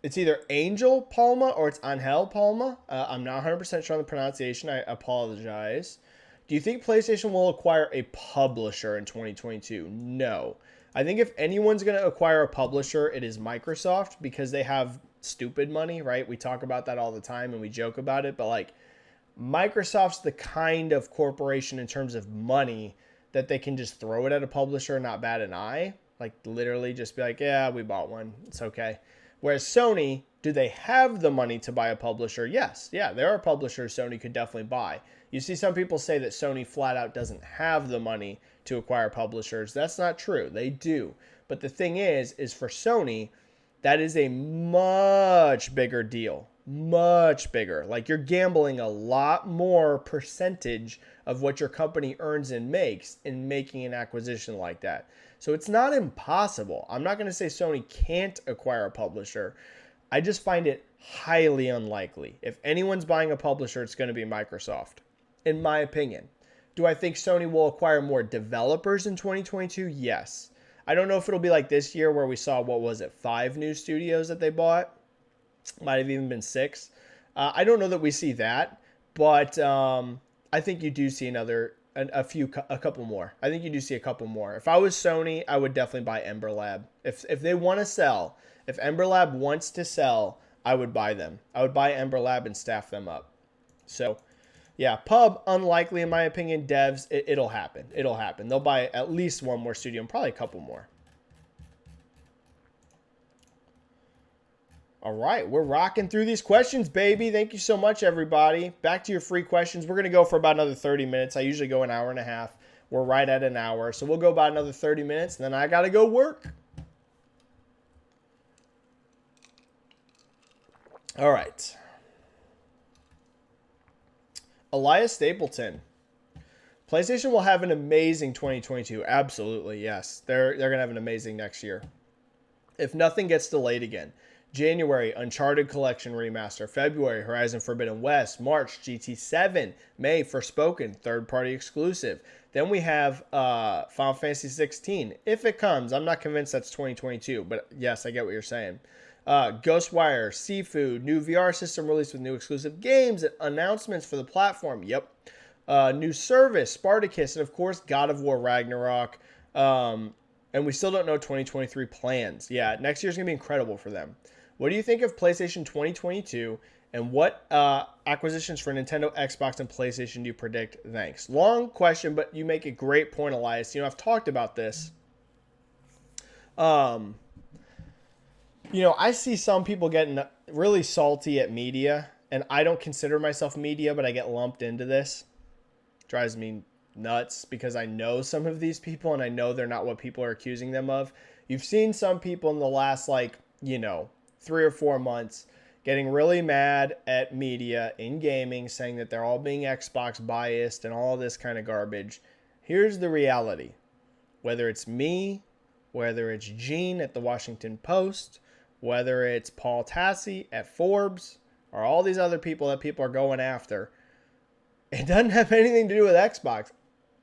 Speaker 1: it's either Angel Palma or it's Angel Palma. I'm not 100% sure on the pronunciation. I apologize. Do you think PlayStation will acquire a publisher in 2022? No. I think if anyone's going to acquire a publisher, it is Microsoft because they have stupid money, right? We talk about that all the time and we joke about it, but like Microsoft's the kind of corporation in terms of money that they can just throw it at a publisher and not bat an eye. Like literally just be like, yeah, we bought one. It's okay. Whereas Sony, do they have the money to buy a publisher? Yes. Yeah, there are publishers Sony could definitely buy. You see some people say that Sony flat out doesn't have the money to acquire publishers. That's not true. They do. But the thing is for Sony, that is a much bigger deal. Much bigger. Like you're gambling a lot more percentage of what your company earns and makes in making an acquisition like that. So it's not impossible. I'm not going to say Sony can't acquire a publisher. I just find it highly unlikely. If anyone's buying a publisher, it's going to be Microsoft, in my opinion. Do I think Sony will acquire more developers in 2022? Yes. I don't know if it'll be like this year where we saw, 5 new studios that they bought? Might have even been 6. I don't know that we see that, but I think you do see a couple more. I think you do see a couple more. If I was Sony, I would definitely buy Ember Lab. If they want to sell, if Ember Lab wants to sell, I would buy them. I would buy Ember Lab and staff them up. So, yeah, pub, unlikely in my opinion. Devs, it'll happen. It'll happen. They'll buy at least one more studio and probably a couple more. All right, we're rocking through these questions, baby. Thank you so much, everybody. Back to your free questions. We're going to go for about another 30 minutes. I usually go an hour and a half. We're right at an hour. So we'll go about another 30 minutes, and then I got to go work. All right. Elias Stapleton. PlayStation will have an amazing 2022. Absolutely, yes. They're going to have an amazing next year. If nothing gets delayed again. January, Uncharted Collection Remaster. February, Horizon Forbidden West. March, GT7. May, Forspoken, third-party exclusive. Then we have Final Fantasy 16. If it comes, I'm not convinced that's 2022, but yes, I get what you're saying. Ghostwire, Seafood, new VR system released with new exclusive games, announcements for the platform. Yep. New service, Spartacus, and of course, God of War Ragnarok. And we still don't know 2023 plans. Yeah, next year's going to be incredible for them. What do you think of PlayStation 2022? And what acquisitions for Nintendo, Xbox, and PlayStation do you predict? Thanks. Long question, but you make a great point, Elias. You know, I've talked about this. I see some people getting really salty at media, and I don't consider myself media, but I get lumped into this. Drives me nuts because I know some of these people, and I know they're not what people are accusing them of. You've seen some people in the last, 3 or 4 months getting really mad at media in gaming, saying that they're all being Xbox biased and all this kind of garbage. Here's the reality. Whether it's me, whether it's Gene at the Washington Post, whether it's Paul Tassi at Forbes, or all these other people that people are going after, it doesn't have anything to do with Xbox.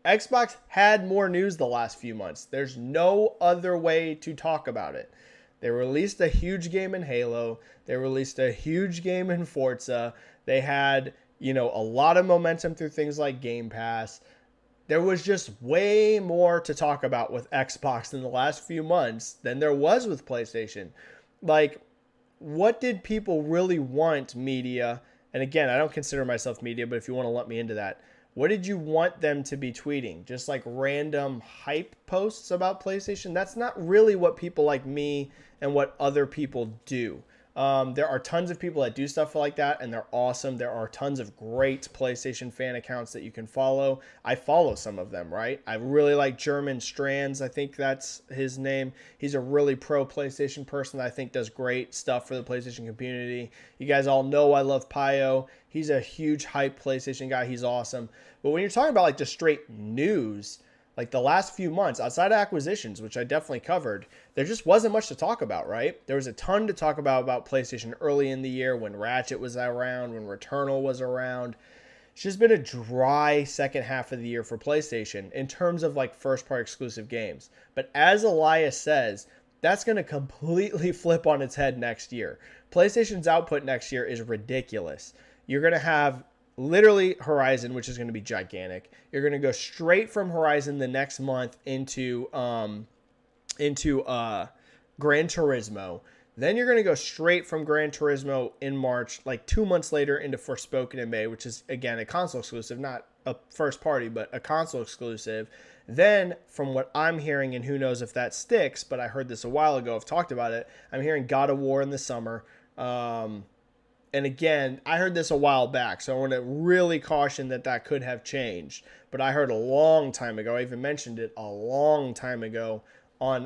Speaker 1: Xbox had more news the last few months. There's no other way to talk about it. They released a huge game in Halo. They released a huge game in Forza. They had, a lot of momentum through things like Game Pass. There was just way more to talk about with Xbox in the last few months than there was with PlayStation. What did people really want, media? And again, I don't consider myself media, but if you want to let me into that, what did you want them to be tweeting? Just random hype posts about PlayStation? That's not really what people like me and what other people do. There are tons of people that do stuff like that, and they're awesome. There are tons of great PlayStation fan accounts that you can follow. I follow some of them, right? I really like German Strands. I think that's his name. He's a really pro PlayStation person that I think does great stuff for the PlayStation community. You guys all know I love Pio. He's a huge hype PlayStation guy. He's awesome. But when you're talking about just straight news, like the last few months, outside of acquisitions, which I definitely covered, there just wasn't much to talk about, right? There was a ton to talk about PlayStation early in the year when Ratchet was around, when Returnal was around. It's just been a dry second half of the year for PlayStation in terms of like first party exclusive games. But as Elias says, that's going to completely flip on its head next year. PlayStation's output next year is ridiculous. You're going to have literally Horizon, which is going to be gigantic. You're going to go straight from Horizon the next month into Gran Turismo. Then you're going to go straight from Gran Turismo in March, like 2 months later, into Forspoken in May, which is, again, a console exclusive, not a first party, but a console exclusive. Then, from what I'm hearing, and who knows if that sticks, but I heard this a while ago, I've talked about it, I'm hearing God of War in the summer. And again, I heard this a while back, so I want to really caution that could have changed. But I heard a long time ago, I even mentioned it a long time ago, on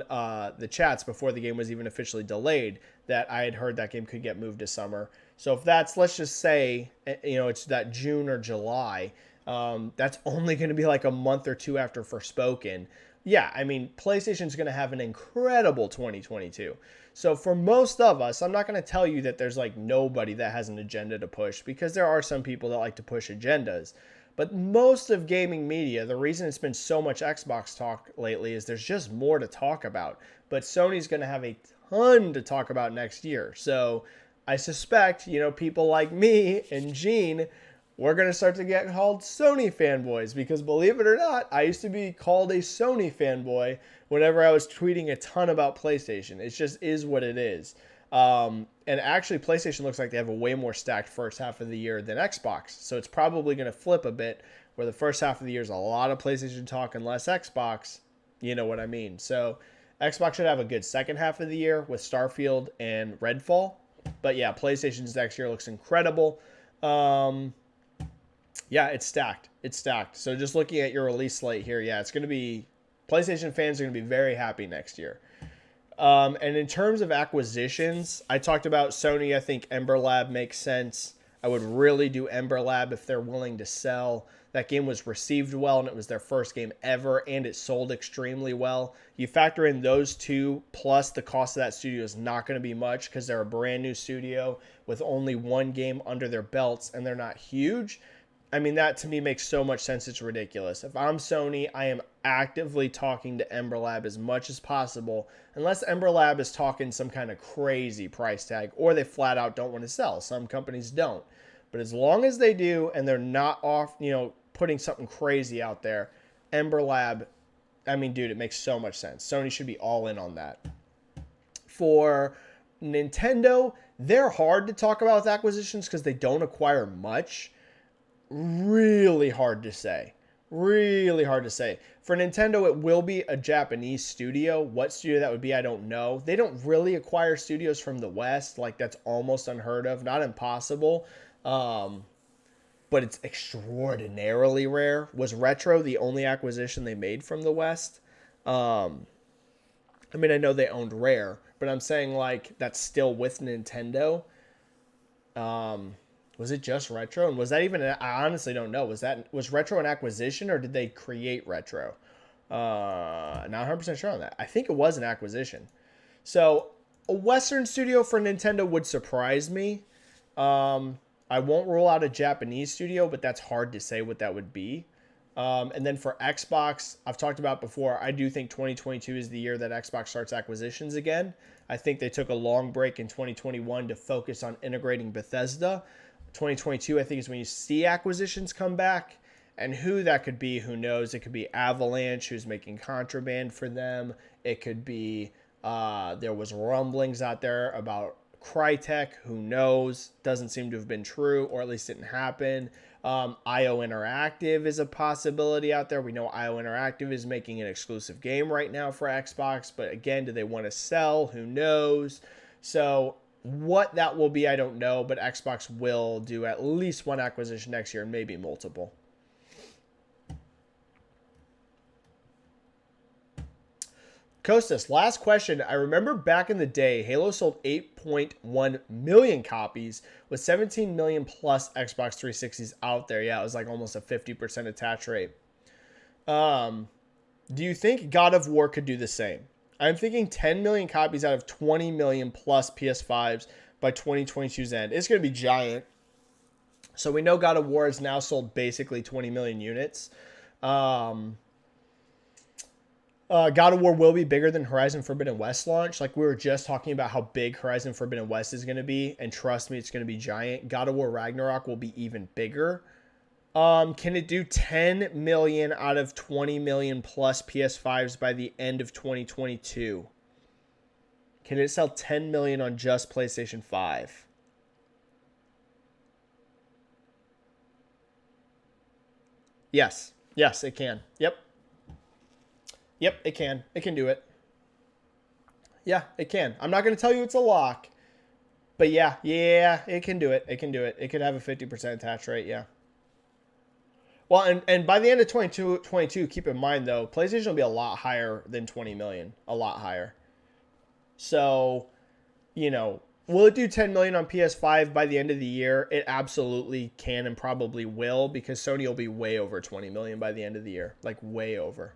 Speaker 1: the chats before the game was even officially delayed, that I had heard that game could get moved to summer. So if that's, let's just say, it's that June or July, that's only going to be like a month or two after Forspoken. Yeah, I mean, PlayStation's going to have an incredible 2022. So for most of us, I'm not going to tell you that there's like nobody that has an agenda to push, because there are some people that like to push agendas. But most of gaming media, the reason it's been so much Xbox talk lately is there's just more to talk about. But Sony's going to have a ton to talk about next year. So I suspect, people like me and Gene, we're going to start to get called Sony fanboys, because believe it or not, I used to be called a Sony fanboy whenever I was tweeting a ton about PlayStation. It just is what it is. And actually, PlayStation looks like they have a way more stacked first half of the year than Xbox. So it's probably going to flip a bit, where the first half of the year is a lot of PlayStation talk and less Xbox. You know what I mean? So Xbox should have a good second half of the year with Starfield and Redfall. But yeah, PlayStation's next year looks incredible. Yeah, it's stacked. It's stacked. So just looking at your release slate here, yeah, it's going to be, PlayStation fans are going to be very happy next year. And in terms of acquisitions, I talked about Sony. I think Ember Lab makes sense. I would really do Ember Lab if they're willing to sell. That game was received well, and it was their first game ever, and it sold extremely well. You factor in those two, plus the cost of that studio is not going to be much, because they're a brand new studio with only one game under their belts, and they're not huge. I mean, that to me makes so much sense, it's ridiculous. If I'm Sony, I am actively talking to Ember Lab as much as possible, unless Ember Lab is talking some kind of crazy price tag, or they flat out don't want to sell. Some companies don't. But as long as they do, and they're not off, putting something crazy out there, Ember Lab, I mean, dude, it makes so much sense. Sony should be all in on that. For Nintendo, they're hard to talk about with acquisitions because they don't acquire much. Really hard to say. Really hard to say. For Nintendo, it will be a Japanese studio. What studio that would be, I don't know. They don't really acquire studios from the West. Like, that's almost unheard of. Not impossible. But it's extraordinarily rare. Was Retro the only acquisition they made from the West? I mean, I know they owned Rare, but I'm saying, like, that's still with Nintendo. Was it just Retro? And was that even, I honestly don't know. Was Retro an acquisition, or did they create Retro? Not 100% sure on that. I think it was an acquisition. So a Western studio for Nintendo would surprise me. I won't rule out a Japanese studio, but that's hard to say what that would be. And then for Xbox, I've talked about before, I do think 2022 is the year that Xbox starts acquisitions again. I think they took a long break in 2021 to focus on integrating Bethesda. 2022, I think, is when you see acquisitions come back. And who that could be, who knows? It could be Avalanche, who's making Contraband for them. It could be, there was rumblings out there about Crytek, who knows? Doesn't seem to have been true, or at least didn't happen. IO Interactive is a possibility out there. We know IO Interactive is making an exclusive game right now for Xbox, but again, do they want to sell? Who knows? So what that will be, I don't know, but Xbox will do at least one acquisition next year, and maybe multiple. Kostas, last question. I remember back in the day, Halo sold 8.1 million copies with 17 million plus Xbox 360s out there. Yeah, it was like almost a 50% attach rate. Do you think God of War could do the same? I'm thinking 10 million copies out of 20 million plus PS5s by 2022's end. It's going to be giant. So we know God of War has now sold basically 20 million units. God of War will be bigger than Horizon Forbidden West launch. Like we were just talking about how big Horizon Forbidden West is going to be. And trust me, it's going to be giant. God of War Ragnarok will be even bigger. Can it do 10 million out of 20 million plus PS5s by the end of 2022? Can it sell 10 million on just PlayStation 5? Yes. Yes, it can. Yep. Yep, it can. It can do it. Yeah, it can. I'm not going to tell you it's a lock, but yeah, it can do it. It can do it. It could have a 50% attach rate, yeah. Well, and by the end of 2022, keep in mind, though, PlayStation will be a lot higher than 20 million. A lot higher. So, will it do 10 million on PS5 by the end of the year? It absolutely can and probably will, because Sony will be way over 20 million by the end of the year. Like, way over.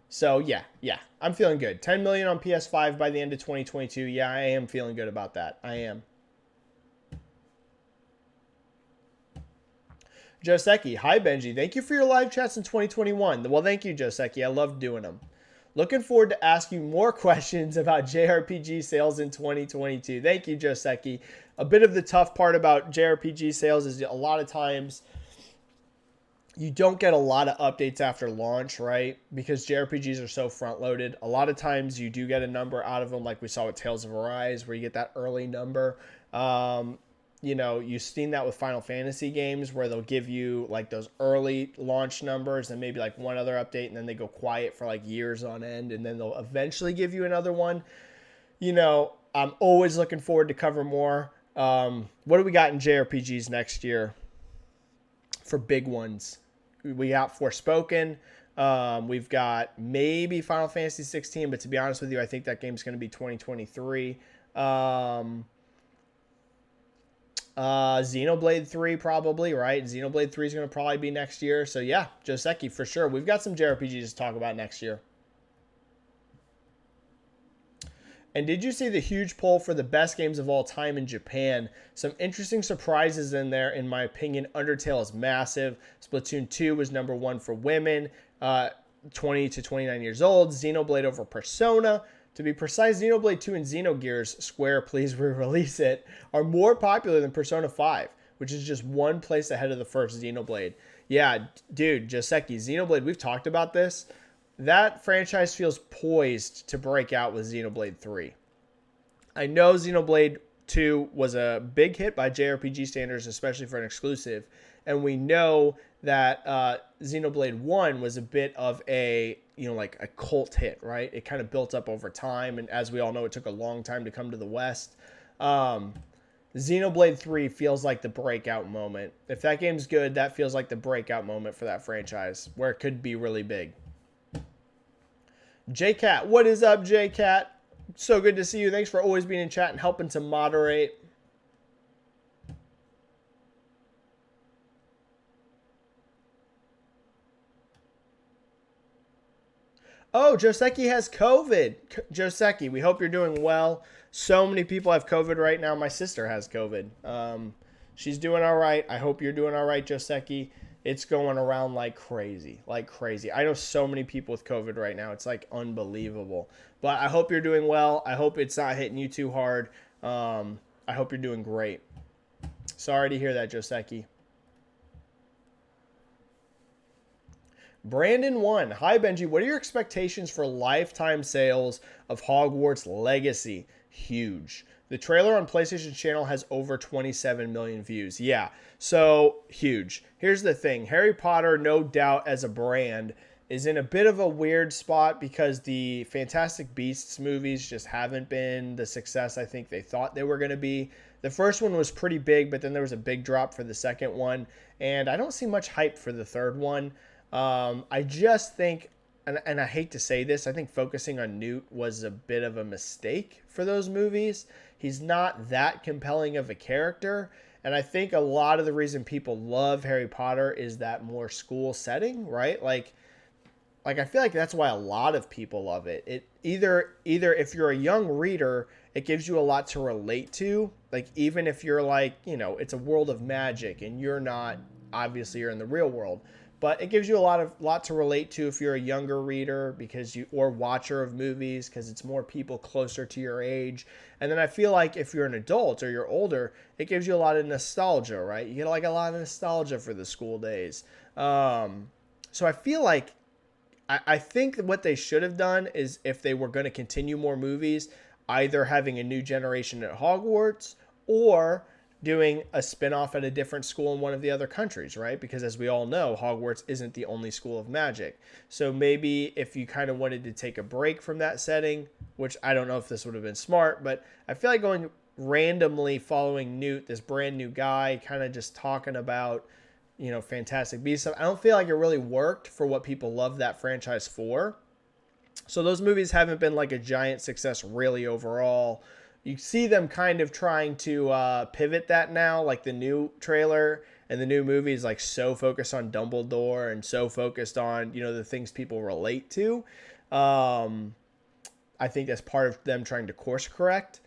Speaker 1: So, yeah, I'm feeling good. 10 million on PS5 by the end of 2022. Yeah, I am feeling good about that. I am. Joseki, hi Benji. Thank you for your live chats in 2021. Well, thank you, Joseki. I love doing them. Looking forward to asking more questions about JRPG sales in 2022. Thank you, Joseki. A bit of the tough part about JRPG sales is a lot of times you don't get a lot of updates after launch, right? Because JRPGs are so front-loaded. A lot of times you do get a number out of them, like we saw with Tales of Arise, where you get that early number. You've seen that with Final Fantasy games where they'll give you like those early launch numbers and maybe like one other update, and then they go quiet for like years on end, and then they'll eventually give you another one. I'm always looking forward to cover more. What do we got in JRPGs next year for big ones? We got Forspoken. We've got maybe Final Fantasy 16, but to be honest with you, I think that game's going to be 2023. Xenoblade 3 probably, right? Xenoblade 3 is going to probably be next year. So yeah, Joseki for sure. We've got some JRPGs to talk about next year. And did you see the huge poll for the best games of all time in Japan? Some interesting surprises in there, in my opinion. Undertale is massive. Splatoon 2 was number 1 for women, 20 to 29 years old. Xenoblade over Persona. To be precise, Xenoblade 2 and Xenogears, Square, please re-release it, are more popular than Persona 5, which is just one place ahead of the first Xenoblade. Yeah, dude, Joseki, Xenoblade, we've talked about this. That franchise feels poised to break out with Xenoblade 3. I know Xenoblade 2 was a big hit by JRPG standards, especially for an exclusive. And we know that Xenoblade 1 was a bit of a, like a cult hit, right? It kind of built up over time. And as we all know, it took a long time to come to the West. Xenoblade 3 feels like the breakout moment. If that game's good, that feels like the breakout moment for that franchise, where it could be really big. JCat, what is up, JCat? So good to see you. Thanks for always being in chat and helping to moderate. Oh, Joseki has COVID. Joseki, we hope you're doing well. So many people have COVID right now. My sister has COVID. She's doing all right. I hope you're doing all right, Joseki. It's going around like crazy, like crazy. I know so many people with COVID right now. It's like unbelievable. But I hope you're doing well. I hope it's not hitting you too hard. I hope you're doing great. Sorry to hear that, Joseki. Brandon 1. Hi, Benji. What are your expectations for lifetime sales of Hogwarts Legacy? Huge. The trailer on PlayStation Channel has over 27 million views. Yeah, so huge. Here's the thing. Harry Potter, no doubt, as a brand, is in a bit of a weird spot because the Fantastic Beasts movies just haven't been the success I think they thought they were going to be. The first one was pretty big, but then there was a big drop for the second one, and I don't see much hype for the third one. I just think, and I hate to say this, I think focusing on Newt was a bit of a mistake for those movies. He's not that compelling of a character, and I think a lot of the reason people love Harry Potter is that more school setting, right? Like, like, I feel like that's why a lot of people love it. It either if you're a young reader, it gives you a lot to relate to. Like, even if you're like, it's a world of magic and you're not, obviously you're in the real world, but it gives you a lot to relate to if you're a younger reader or watcher of movies, because it's more people closer to your age. And then I feel like if you're an adult or you're older, it gives you a lot of nostalgia, right? You get like a lot of nostalgia for the school days. So I feel like I think that what they should have done is, if they were going to continue more movies, either having a new generation at Hogwarts or doing a spinoff at a different school in one of the other countries, right? Because as we all know, Hogwarts isn't the only school of magic. So maybe if you kind of wanted to take a break from that setting, which I don't know if this would have been smart, but I feel like going randomly following Newt, this brand new guy, kind of just talking about, Fantastic Beasts stuff, I don't feel like it really worked for what people love that franchise for. So those movies haven't been like a giant success really overall. You see them kind of trying to pivot that now, like the new trailer and the new movie is like so focused on Dumbledore and so focused on, the things people relate to. I think that's part of them trying to course correct.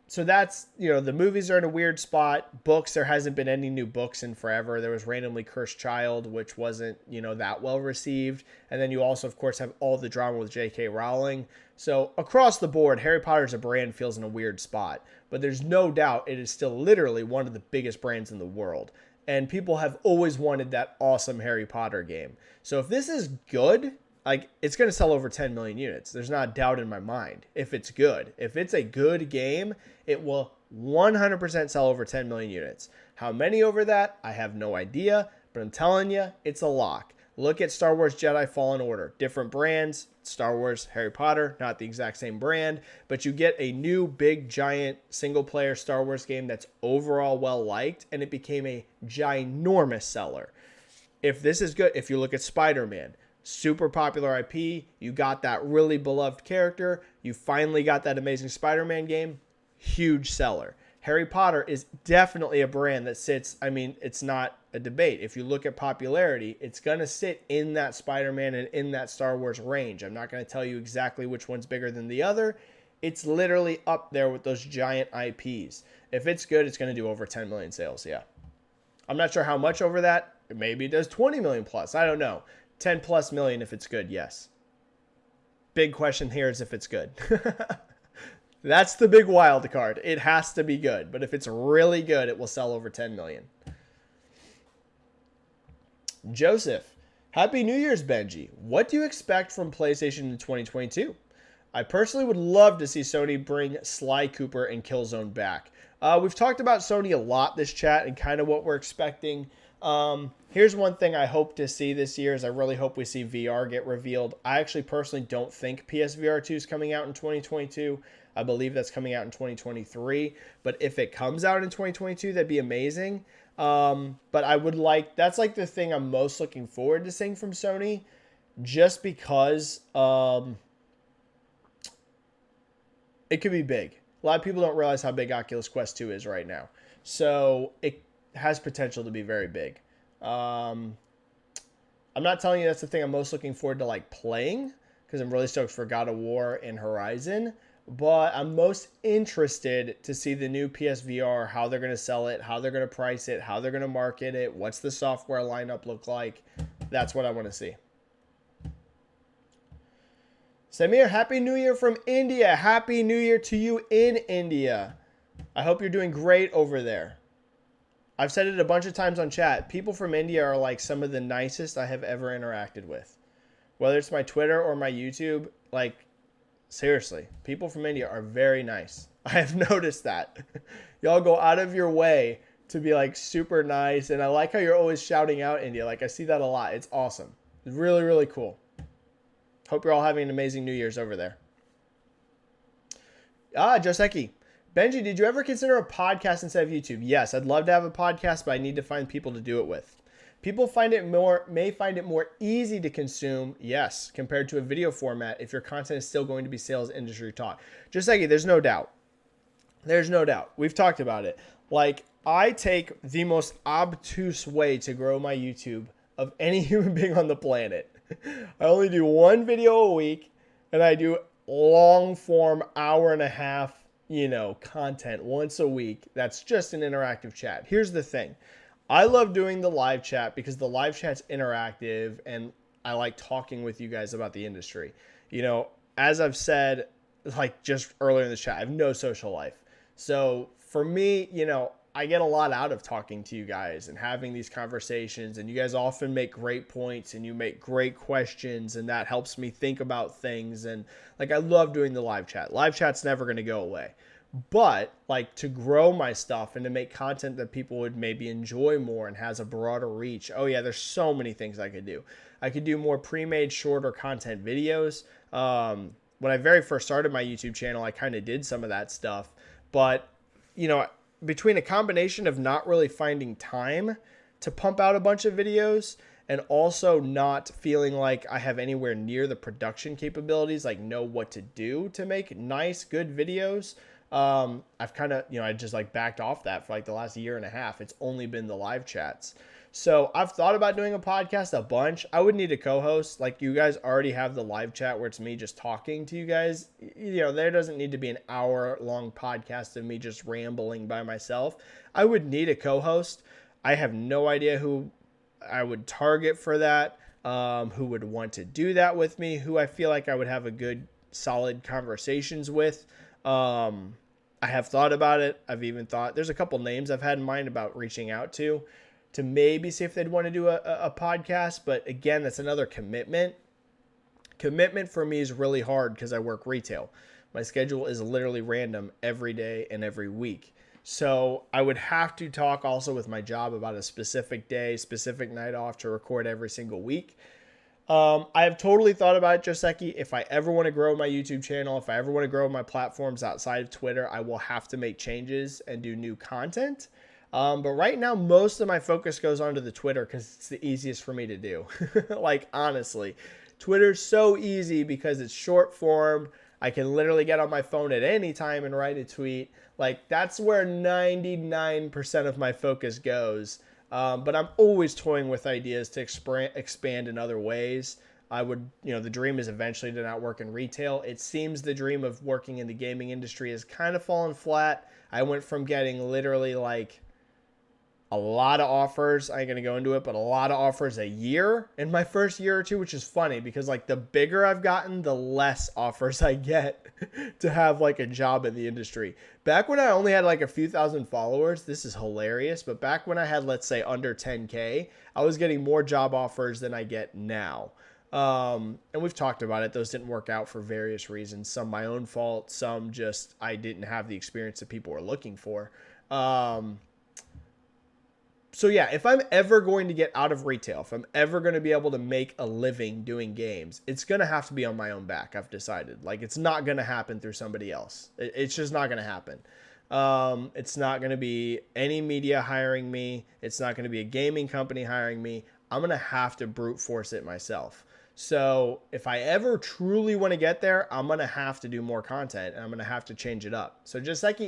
Speaker 1: So that's, the movies are in a weird spot. Books, there hasn't been any new books in forever. There was Randomly Cursed Child, which wasn't, that well received. And then you also, of course, have all the drama with J.K. Rowling. So across the board, Harry Potter as a brand feels in a weird spot. But there's no doubt it is still literally one of the biggest brands in the world. And people have always wanted that awesome Harry Potter game. So if this is good, like, it's going to sell over 10 million units. There's not a doubt in my mind if it's good. If it's a good game, it will 100% sell over 10 million units. How many over that? I have no idea, but I'm telling you, it's a lock. Look at Star Wars Jedi Fallen Order. Different brands, Star Wars, Harry Potter, not the exact same brand, but you get a new big giant single-player Star Wars game that's overall well-liked, and it became a ginormous seller. If this is good, if you look at Spider-Man, super popular IP, you got that really beloved character, you finally got that Amazing Spider-Man game, huge seller. Harry Potter is definitely a brand that sits, it's not a debate. If you look at popularity, it's going to sit in that Spider-Man and in that Star Wars range. I'm not going to tell you exactly which one's bigger than the other. It's literally up there with those giant IPs. If it's good, it's going to do over 10 million sales, yeah. I'm not sure how much over that. Maybe it does 20 million plus. I don't know. 10 plus million if it's good, yes. Big question here is if it's good. That's the big wild card. It has to be good. But if it's really good, it will sell over 10 million. Joseph, Happy New Year's, Benji. What do you expect from PlayStation in 2022? I personally would love to see Sony bring Sly Cooper and Killzone back. We've talked about Sony a lot this chat and kind of what we're expecting. Here's one thing I hope to see this year is I really hope we see VR get revealed. I actually personally don't think PSVR 2 is coming out in 2022. I believe that's coming out in 2023. But if it comes out in 2022, that'd be amazing. But I would that's like the thing I'm most looking forward to seeing from Sony, just because it could be big. A lot of people don't realize how big Oculus Quest 2 is right now. So it has potential to be very big. I'm not telling you that's the thing I'm most looking forward to playing, because I'm really stoked for God of War and Horizon. But I'm most interested to see the new PSVR, how they're going to sell it, how they're going to price it, how they're going to market it, what's the software lineup look like. That's what I want to see. Samir, Happy New Year from India. Happy New Year to you in India. I hope you're doing great over there. I've said it a bunch of times on chat. People from India are some of the nicest I have ever interacted with. Whether it's my Twitter or my YouTube, seriously, people from India are very nice. I have noticed that. Y'all go out of your way to be super nice. And I like how you're always shouting out India. I see that a lot. It's awesome. It's really, really cool. Hope you're all having an amazing New Year's over there. Joseki. Benji, did you ever consider a podcast instead of YouTube? Yes, I'd love to have a podcast, but I need to find people to do it with. People may find it more easy to consume, yes, compared to a video format if your content is still going to be sales industry talk. Joseki, there's no doubt. There's no doubt. We've talked about it. I take the most obtuse way to grow my YouTube of any human being on the planet. I only do one video a week, and I do long form hour and a half, content once a week. That's just an interactive chat. Here's the thing. I love doing the live chat because the live chat's interactive and I like talking with you guys about the industry. As I've said, like just earlier in the chat, I have no social life. So for me, I get a lot out of talking to you guys and having these conversations, and you guys often make great points and you make great questions, and that helps me think about things. And like, I love doing the live chat. Live chat's never going to go away, but like to grow my stuff and to make content that people would maybe enjoy more and has a broader reach. Oh yeah, there's so many things I could do. I could do more pre-made shorter content videos. When I very first started my YouTube channel, I kind of did some of that stuff, but between a combination of not really finding time to pump out a bunch of videos and also not feeling like I have anywhere near the production capabilities, like know what to do to make nice, good videos, I've kind of, I just like backed off that for like the last year and a half. It's only been the live chats. So I've thought about doing a podcast a bunch. I would need a co-host. Like you guys already have the live chat where it's me just talking to you guys. There doesn't need to be an hour-long podcast of me just rambling by myself. I would need a co-host. I have no idea who I would target for that, who would want to do that with me, who I feel like I would have a good, solid conversations with. I have thought about it. I've even thought there's a couple names I've had in mind about reaching out to maybe see if they'd want to do a podcast. But again, that's another commitment. Commitment for me is really hard because I work retail. My schedule is literally random every day and every week. So I would have to talk also with my job about a specific day, specific night off to record every single week. I have totally thought about it, Joseki. If I ever want to grow my YouTube channel, if I ever want to grow my platforms outside of Twitter, I will have to make changes and do new content. But right now, most of my focus goes onto the Twitter because it's the easiest for me to do. Like, honestly, Twitter's so easy because it's short form. I can literally get on my phone at any time and write a tweet. Like, that's where 99% of my focus goes. But I'm always toying with ideas to expand in other ways. The dream is eventually to not work in retail. It seems the dream of working in the gaming industry has kind of fallen flat. I went from getting literally like a lot of offers, I ain't going to go into it, but a lot of offers a year in my first year or two, which is funny because like the bigger I've gotten, the less offers I get to have like a job in the industry. Back when I only had like a few thousand followers, this is hilarious, but back when I had, let's say, under 10K, I was getting more job offers than I get now. And we've talked about it. Those didn't work out for various reasons. Some my own fault, some just I didn't have the experience that people were looking for. So yeah, if I'm ever going to get out of retail, if I'm ever going to be able to make a living doing games, it's going to have to be on my own back, I've decided. Like, it's not going to happen through somebody else. It's just not going to happen. It's not going to be any media hiring me. It's not going to be a gaming company hiring me. I'm going to have to brute force it myself. So if I ever truly want to get there, I'm going to have to do more content and I'm going to have to change it up. So just like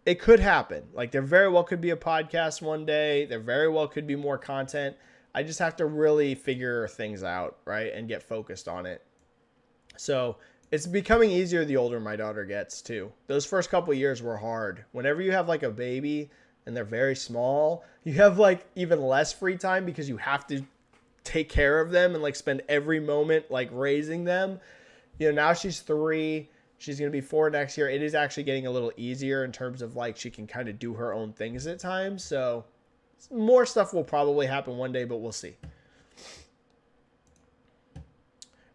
Speaker 1: it could happen. Like, there very well could be a podcast one day. There very well could be more content. I just have to really figure things out, right? And get focused on it. So it's becoming easier the older my daughter gets too. Those first couple of years were hard. Whenever you have like a baby and they're very small, you have like even less free time because you have to take care of them and like spend every moment like raising them. Now she's 3. She's going to be 4 next year. It is actually getting a little easier in terms of like she can kind of do her own things at times. So more stuff will probably happen one day, but we'll see.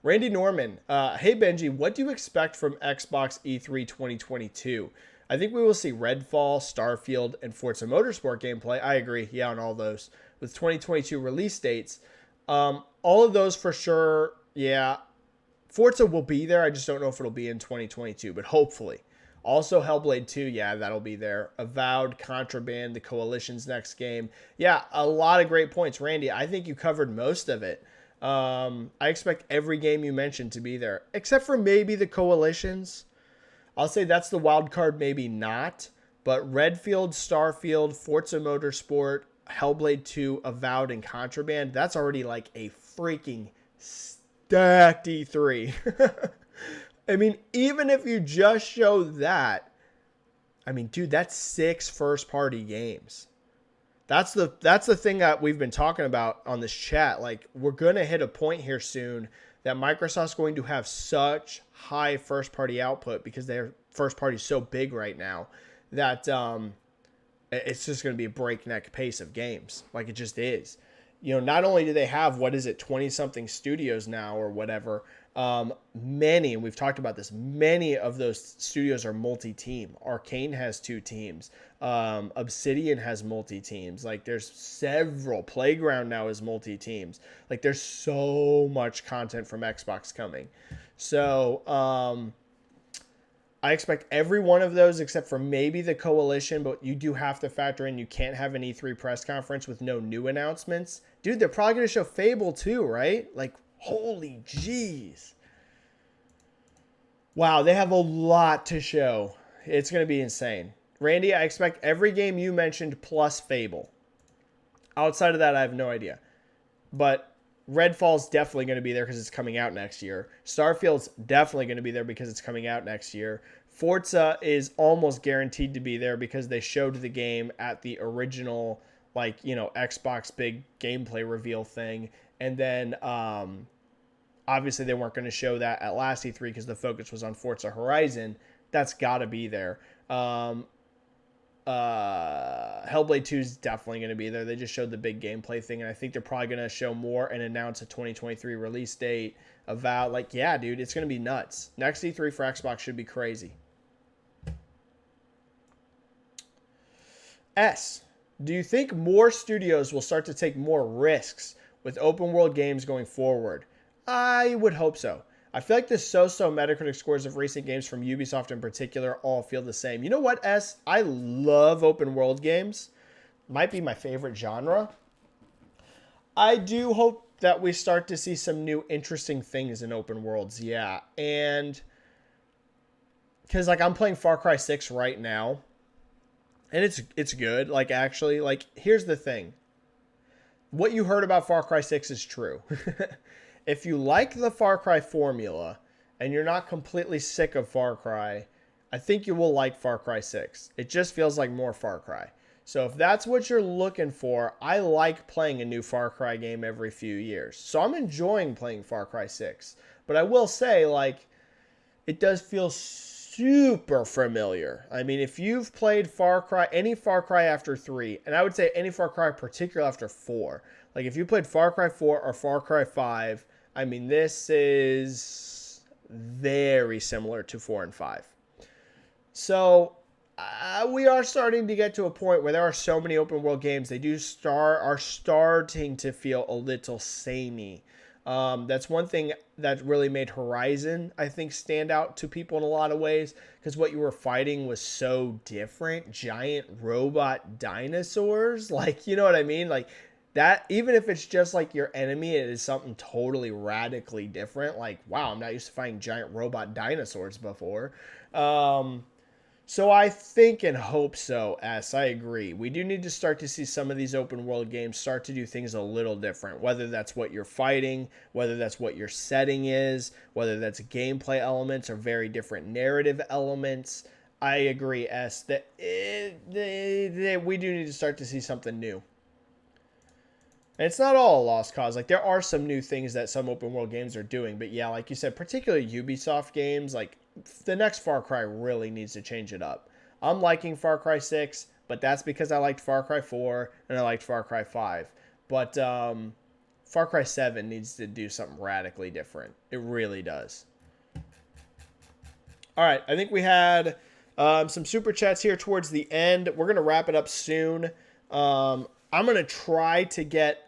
Speaker 1: Randy Norman. Hey, Benji, what do you expect from Xbox E3 2022? I think we will see Redfall, Starfield, and Forza Motorsport gameplay. I agree. Yeah, on all those. With 2022 release dates. All of those for sure. Yeah. Forza will be there. I just don't know if it'll be in 2022, but hopefully. Also, Hellblade 2, yeah, that'll be there. Avowed, Contraband, the Coalition's next game. Yeah, a lot of great points. Randy, I think you covered most of it. I expect every game you mentioned to be there, except for maybe the Coalitions. I'll say that's the wild card, maybe not. But Redfield, Starfield, Forza Motorsport, Hellblade 2, Avowed, and Contraband, that's already like a freaking stacked E3. I mean, even if you just show that, I mean, dude, that's 6 first-party games. That's the thing that we've been talking about on this chat. Like, we're going to hit a point here soon that Microsoft's going to have such high first-party output because their first-party is so big right now that it's just going to be a breakneck pace of games. Like, it just is. You know, not only do they have, 20-something studios now or whatever, many, and we've talked about this, many of those studios are multi-team. Arcane has 2 teams. Obsidian has multi-teams. Like, there's several. Playground now is multi-teams. Like, there's so much content from Xbox coming. So, I expect every one of those except for maybe the Coalition, but you do have to factor in you can't have an E3 press conference with no new announcements. Dude, they're probably going to show Fable too, right? Like, holy jeez. Wow, they have a lot to show. It's going to be insane. Randy, I expect every game you mentioned plus Fable. Outside of that, I have no idea. But Redfall's definitely going to be there because it's coming out next year. Starfield's definitely going to be there because it's coming out next year. Forza is almost guaranteed to be there because they showed the game at the original, Xbox big gameplay reveal thing. And then, obviously they weren't going to show that at last E3 because the focus was on Forza Horizon. That's got to be there. Hellblade 2 is definitely going to be there. They just showed the big gameplay thing, and I think they're probably going to show more and announce a 2023 release date. Avowed, yeah, dude, it's going to be nuts. Next E3 for Xbox should be crazy. Do you think more studios will start to take more risks with open world games going forward? I would hope so. I feel like the so-so Metacritic scores of recent games from Ubisoft in particular all feel the same. You know what, S? I love open world games. Might be my favorite genre. I do hope that we start to see some new interesting things in open worlds, yeah. And because I'm playing Far Cry 6 right now, and it's good. Actually, here's the thing. What you heard about Far Cry 6 is true. If you like the Far Cry formula and you're not completely sick of Far Cry, I think you will like Far Cry 6. It just feels like more Far Cry. So if that's what you're looking for, I like playing a new Far Cry game every few years. So I'm enjoying playing Far Cry 6. But I will say, it does feel super familiar. I mean, if you've played any Far Cry after 3, and I would say any Far Cry particularly after 4, if you played Far Cry 4 or Far Cry 5, I mean, this is very similar to 4 and 5. So we are starting to get to a point where there are so many open world games, they are starting to feel a little samey. That's one thing that really made Horizon, I think, stand out to people in a lot of ways, because what you were fighting was so different. Giant robot dinosaurs, you know what I mean? That, even if it's just your enemy, it is something totally radically different. Wow, I'm not used to fighting giant robot dinosaurs before. So I think and hope so, S. I agree. We do need to start to see some of these open world games start to do things a little different, whether that's what you're fighting, whether that's what your setting is, whether that's gameplay elements or very different narrative elements. I agree, S, that we do need to start to see something new. And it's not all a lost cause. There are some new things that some open world games are doing. But yeah, like you said, particularly Ubisoft games, the next Far Cry really needs to change it up. I'm liking Far Cry 6, but that's because I liked Far Cry 4 and I liked Far Cry 5. But Far Cry 7 needs to do something radically different. It really does. All right, I think we had some super chats here towards the end. We're going to wrap it up soon. I'm going to try to get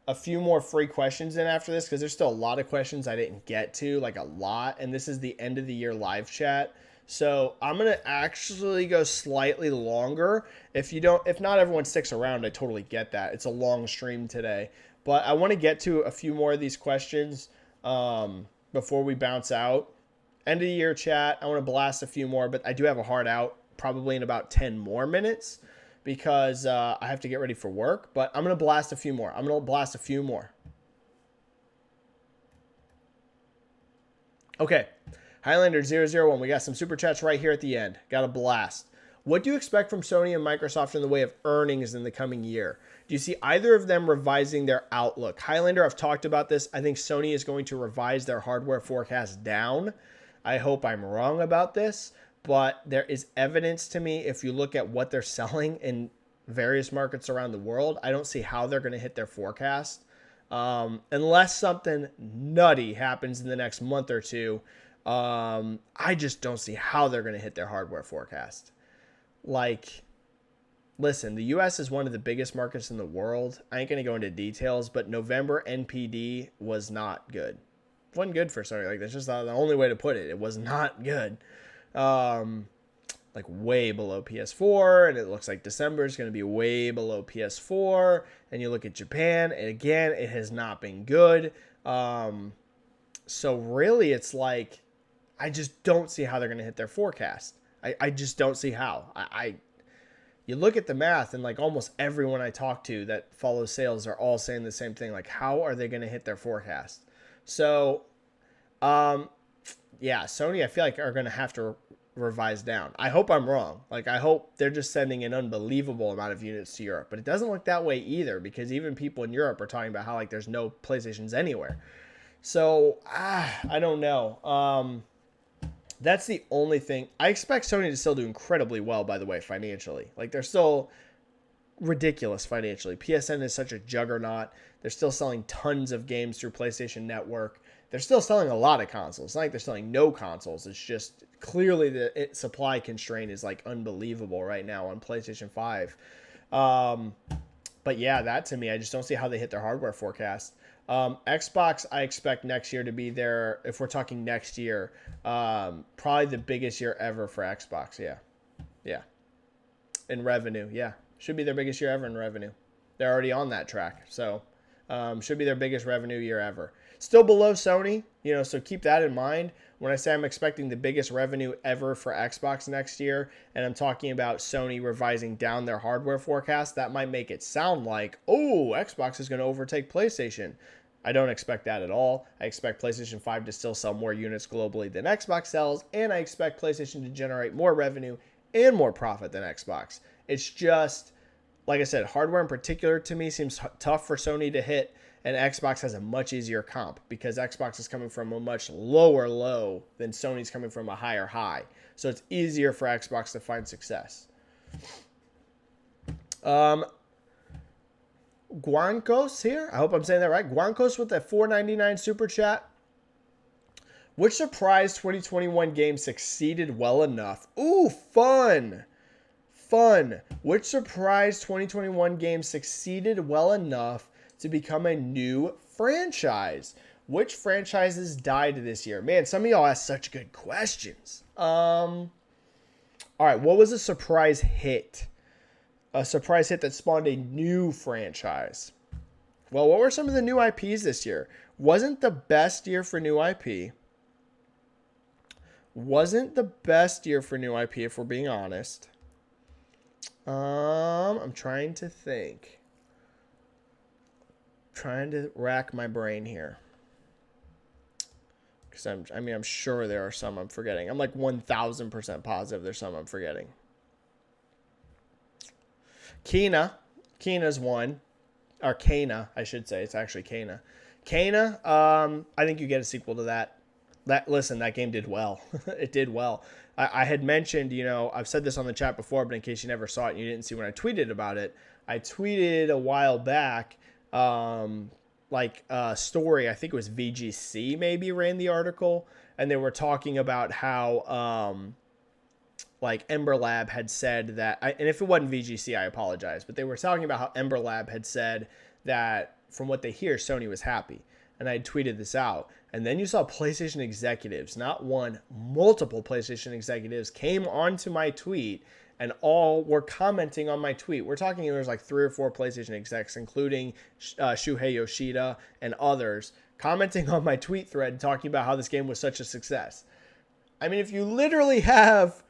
Speaker 1: a few more free questions in after this because there's still a lot of questions I didn't get to, a lot. And this is the end of the year live chat. So I'm going to actually go slightly longer. If not everyone sticks around, I totally get that. It's a long stream today. But I want to get to a few more of these questions before we bounce out. End of the year chat. I want to blast a few more, but I do have a hard out probably in about 10 more minutes. because I have to get ready for work, but I'm going to blast a few more. Okay. Highlander001, we got some super chats right here at the end. Got a blast. What do you expect from Sony and Microsoft in the way of earnings in the coming year? Do you see either of them revising their outlook? Highlander, I've talked about this. I think Sony is going to revise their hardware forecast down. I hope I'm wrong about this, but there is evidence to me if you look at what they're selling in various markets around the world. I don't see how they're going to hit their forecast unless something nutty happens in the next month or two. I just don't see how they're going to hit their hardware forecast. Like, listen, the US is one of the biggest markets in the world. I ain't going to go into details, but November NPD was not good. It wasn't good for Sony. Like, that's just the only way to put it. It was not good. Like, way below PS4, and it looks like December is going to be way below PS4. And you look at Japan, and again, it has not been good. So really, it's like, I just don't see how they're going to hit their forecast. I just don't see how. You look at the math, and like almost everyone I talk to that follows sales are all saying the same thing. Like, how are they going to hit their forecast? So, yeah, Sony, I feel like are going to have to revise down. I hope I'm wrong. Like, I hope they're just sending an unbelievable amount of units to Europe, but it doesn't look that way either, because even people in Europe are talking about how like there's no PlayStations anywhere. So, I don't know. That's the only thing. I expect Sony to still do incredibly well, by the way, financially. Like, they're still ridiculous financially. PSN is such a juggernaut. They're still selling tons of games through PlayStation Network. They're still selling a lot of consoles. It's not like they're selling no consoles. It's just clearly the supply constraint is like unbelievable right now on PlayStation 5. But yeah, that to me, I just don't see how they hit their hardware forecast. Xbox, I expect next year to be there. If we're talking next year, probably the biggest year ever for Xbox. Yeah. In revenue. Yeah. Should be their biggest year ever in revenue. They're already on that track. So, should be their biggest revenue year ever. Still below Sony, so keep that in mind. When I say I'm expecting the biggest revenue ever for Xbox next year, and I'm talking about Sony revising down their hardware forecast, that might make it sound like, oh, Xbox is going to overtake PlayStation. I don't expect that at all. I expect PlayStation 5 to still sell more units globally than Xbox sells, and I expect PlayStation to generate more revenue and more profit than Xbox. It's just, like I said, hardware in particular to me seems tough for Sony to hit, and Xbox has a much easier comp because Xbox is coming from a much lower low than Sony's coming from a higher high. So it's easier for Xbox to find success. Guancos here. I hope I'm saying that right. Guancos with a $4.99 super chat. Which surprise 2021 game succeeded well enough? Ooh, fun. Which surprise 2021 game succeeded well enough to become a new franchise? Which franchises died this year? Man, some of y'all asked such good questions. All right, what was a surprise hit? A surprise hit that spawned a new franchise. Well, what were some of the new IPs this year? Wasn't the best year for new IP. Wasn't the best year for new IP, if we're being honest. I'm trying to think. Trying to rack my brain here. Because I'm sure there are some I'm forgetting. I'm like 1,000% positive there's some I'm forgetting. Kina's one. Or Kana, I should say. It's actually Kana. Kana, I think you get a sequel to that. Listen, that game did well. It did well. I had mentioned, I've said this on the chat before, but in case you never saw it and you didn't see when I tweeted about it, I tweeted a while back, a story, I think it was VGC maybe ran the article, and they were talking about how, Ember Lab had said that, and if it wasn't VGC, I apologize, but they were talking about how Ember Lab had said that, from what they hear, Sony was happy. And I tweeted this out. And then you saw PlayStation executives, not one, multiple PlayStation executives came onto my tweet and all were commenting on my tweet. We're talking, there's like 3 or 4 PlayStation execs, including Shuhei Yoshida and others, commenting on my tweet thread talking about how this game was such a success. I mean, if you literally have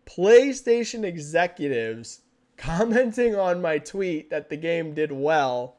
Speaker 1: PlayStation executives commenting on my tweet that the game did well,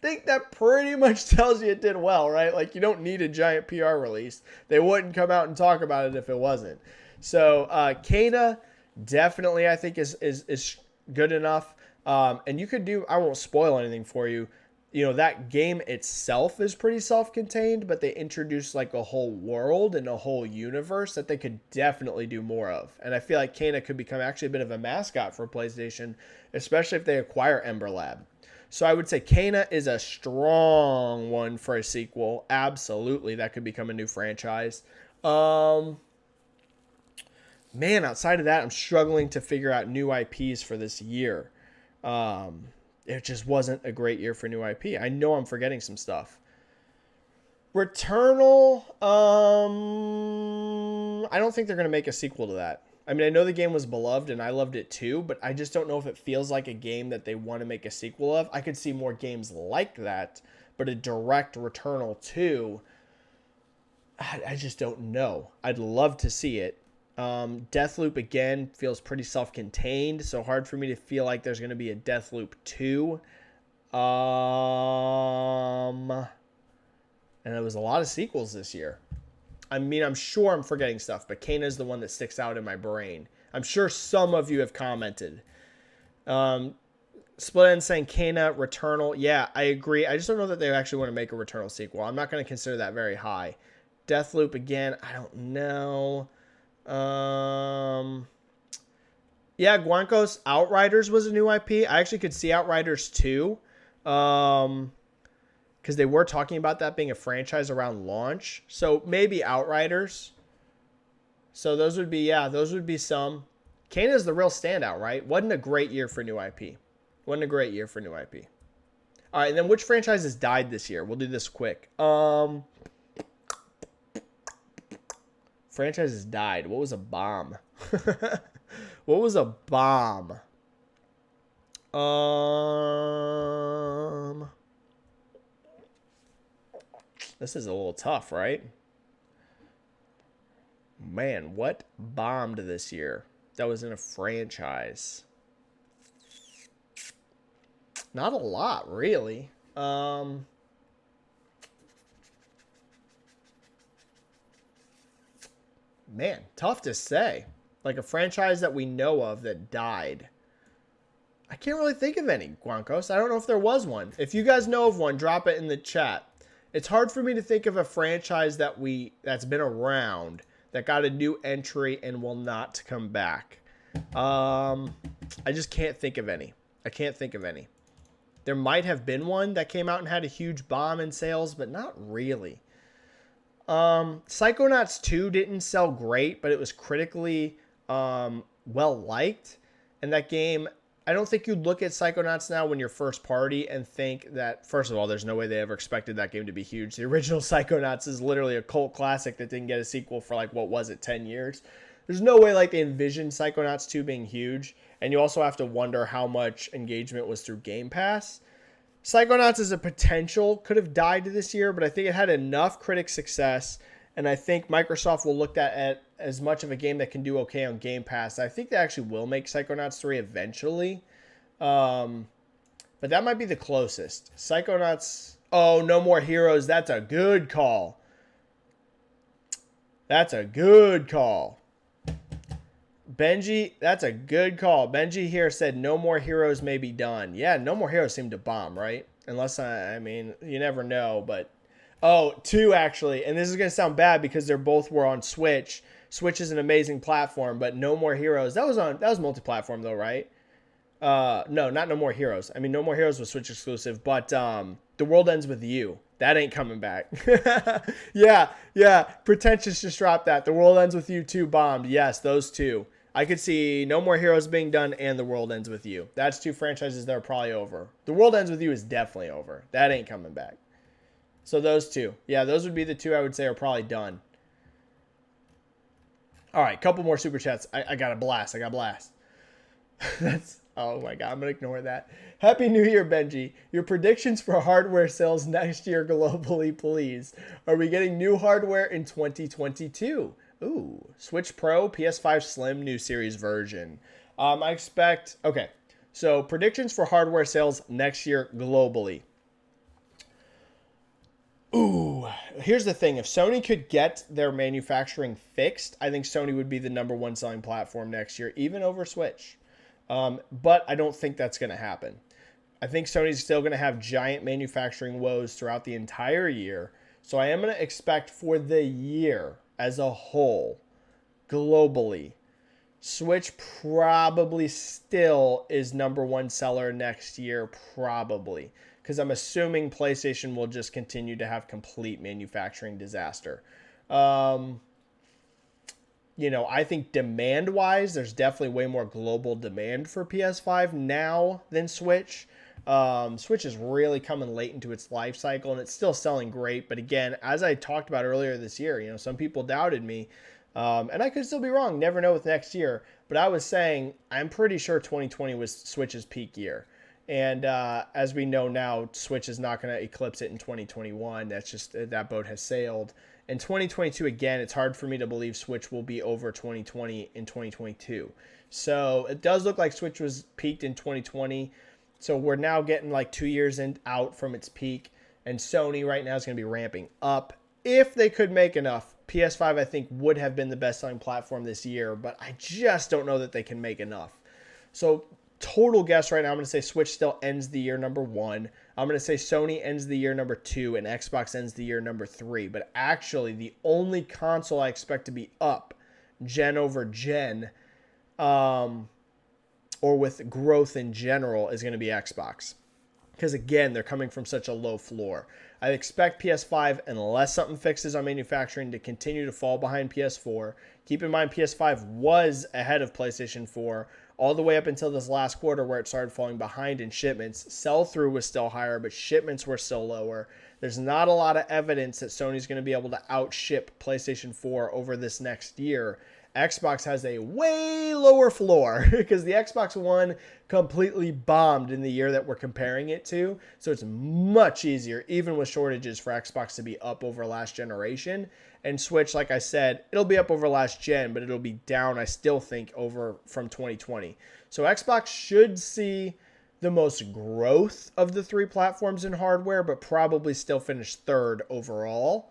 Speaker 1: I think that pretty much tells you it did well, right? Like, you don't need a giant PR release. They wouldn't come out and talk about it if it wasn't. So, Kana definitely, I think, is good enough. And you could do, I won't spoil anything for you. You know, that game itself is pretty self-contained, but they introduced like a whole world and a whole universe that they could definitely do more of. And I feel like Kana could become actually a bit of a mascot for PlayStation, especially if they acquire Ember Lab. So I would say Kana is a strong one for a sequel. Absolutely, that could become a new franchise. Man, outside of that, I'm struggling to figure out new IPs for this year. It just wasn't a great year for new IP. I know I'm forgetting some stuff. Returnal, I don't think they're going to make a sequel to that. I mean, I know the game was beloved and I loved it too, but I just don't know if it feels like a game that they want to make a sequel of. I could see more games like that, but a direct Returnal 2, I just don't know. I'd love to see it. Deathloop, again, feels pretty self-contained, so hard for me to feel like there's going to be a Deathloop 2. And there was a lot of sequels this year. I mean, I'm sure I'm forgetting stuff, but Kana is the one that sticks out in my brain. I'm sure some of you have commented. Split End saying Kana, Returnal. Yeah, I agree. I just don't know that they actually want to make a Returnal sequel. I'm not going to consider that very high. Deathloop, again, I don't know. Yeah, Guancos, Outriders was a new IP. I actually could see Outriders 2. Because they were talking about that being a franchise around launch. So maybe Outriders. So those would be some. Kana is the real standout, right? Wasn't a great year for new IP. All right, and then which franchises died this year? We'll do this quick. Franchises died. What was a bomb? This is a little tough, right? Man, what bombed this year? That was in a franchise. Not a lot, really. Man, tough to say. Like a franchise that we know of that died. I can't really think of any, Guancos. I don't know if there was one. If you guys know of one, drop it in the chat. It's hard for me to think of a franchise that's been around that got a new entry and will not come back. I just can't think of any. There might have been one that came out and had a huge bomb in sales, but not really. Psychonauts 2 didn't sell great, but it was critically well liked. And that game, I don't think you'd look at Psychonauts now when you're first party and think that, first of all, there's no way they ever expected that game to be huge. The original Psychonauts is literally a cult classic that didn't get a sequel for 10 years. There's no way they envisioned Psychonauts 2 being huge. And you also have to wonder how much engagement was through Game Pass. Psychonauts as a potential could have died this year, but I think it had enough critic success. And I think Microsoft will look at as much of a game that can do okay on Game Pass. I think they actually will make Psychonauts 3 eventually. But that might be the closest. Psychonauts... Oh, No More Heroes. That's a good call. Benji, that's a good call. Benji here said No More Heroes may be done. Yeah, No More Heroes seemed to bomb, right? Unless, I mean, you never know, but... Oh, 2 actually, and this is going to sound bad because they're both were on Switch. Switch is an amazing platform, but No More Heroes, that was multi-platform though, right? No, not No More Heroes. I mean, No More Heroes was Switch exclusive, but The World Ends With You. That ain't coming back. yeah. Pretentious just dropped that. The World Ends With You 2 bombed. Yes, those two. I could see No More Heroes being done and The World Ends With You. That's 2 franchises that are probably over. The World Ends With You is definitely over. That ain't coming back. So those 2. Yeah, those would be the 2 I would say are probably done. All right, couple more super chats. I got a blast. Oh my God, I'm going to ignore that. Happy New Year, Benji. Your predictions for hardware sales next year globally, please. Are we getting new hardware in 2022? Ooh, Switch Pro, PS5 Slim, new series version. I expect... Okay, So predictions for hardware sales next year globally. Ooh, here's the thing. If Sony could get their manufacturing fixed, I think Sony would be the number one selling platform next year, even over Switch. But I don't think that's going to happen. I think Sony's still going to have giant manufacturing woes throughout the entire year. So I am going to expect for the year as a whole, globally, Switch probably still is number one seller next year, probably. Because I'm assuming PlayStation will just continue to have complete manufacturing disaster. I think demand-wise, there's definitely way more global demand for PS5 now than Switch. Switch is really coming late into its life cycle, and it's still selling great. But again, as I talked about earlier this year, some people doubted me, and I could still be wrong. Never know with next year. But I was saying I'm pretty sure 2020 was Switch's peak year. And as we know now, Switch is not going to eclipse it in 2021. That's just that boat has sailed. In 2022, again, it's hard for me to believe Switch will be over 2020 in 2022. So it does look like Switch was peaked in 2020. So we're now getting like 2 years out from its peak. And Sony right now is going to be ramping up. If they could make enough, PS5 I think would have been the best-selling platform this year. But I just don't know that they can make enough. So total guess right now, I'm going to say Switch still ends the year number 1. I'm going to say Sony ends the year number 2 and Xbox ends the year number 3. But actually, the only console I expect to be up gen over gen, or with growth in general, is going to be Xbox. Because again, they're coming from such a low floor. I expect PS5, unless something fixes on manufacturing, to continue to fall behind PS4. Keep in mind, PS5 was ahead of PlayStation 4 all the way up until this last quarter where it started falling behind in shipments. Sell-through was still higher, but shipments were still lower. There's not a lot of evidence that Sony's going to be able to outship PlayStation 4 over this next year. Xbox has a way lower floor because the Xbox One completely bombed in the year that we're comparing it to. So it's much easier, even with shortages, for Xbox to be up over last generation. And Switch, like I said, it'll be up over last gen, but it'll be down, I still think, over from 2020. So Xbox should see the most growth of the three platforms in hardware, but probably still finish third overall.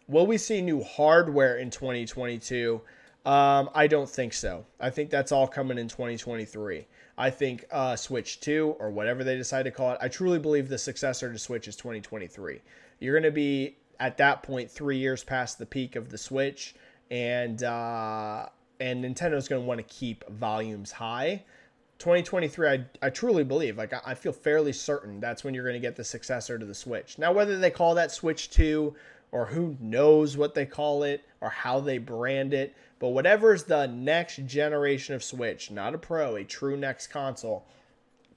Speaker 1: Will we see new hardware in 2022? I don't think so. I think that's all coming in 2023. I think Switch 2, or whatever they decide to call it, I truly believe the successor to Switch is 2023. You're going to be, at that point, 3 years past the peak of the Switch, and Nintendo's going to want to keep volumes high. 2023, I truly believe, I feel fairly certain that's when you're going to get the successor to the Switch. Now, whether they call that Switch 2, or who knows what they call it, or how they brand it, but whatever's the next generation of Switch, not a Pro, a true next console,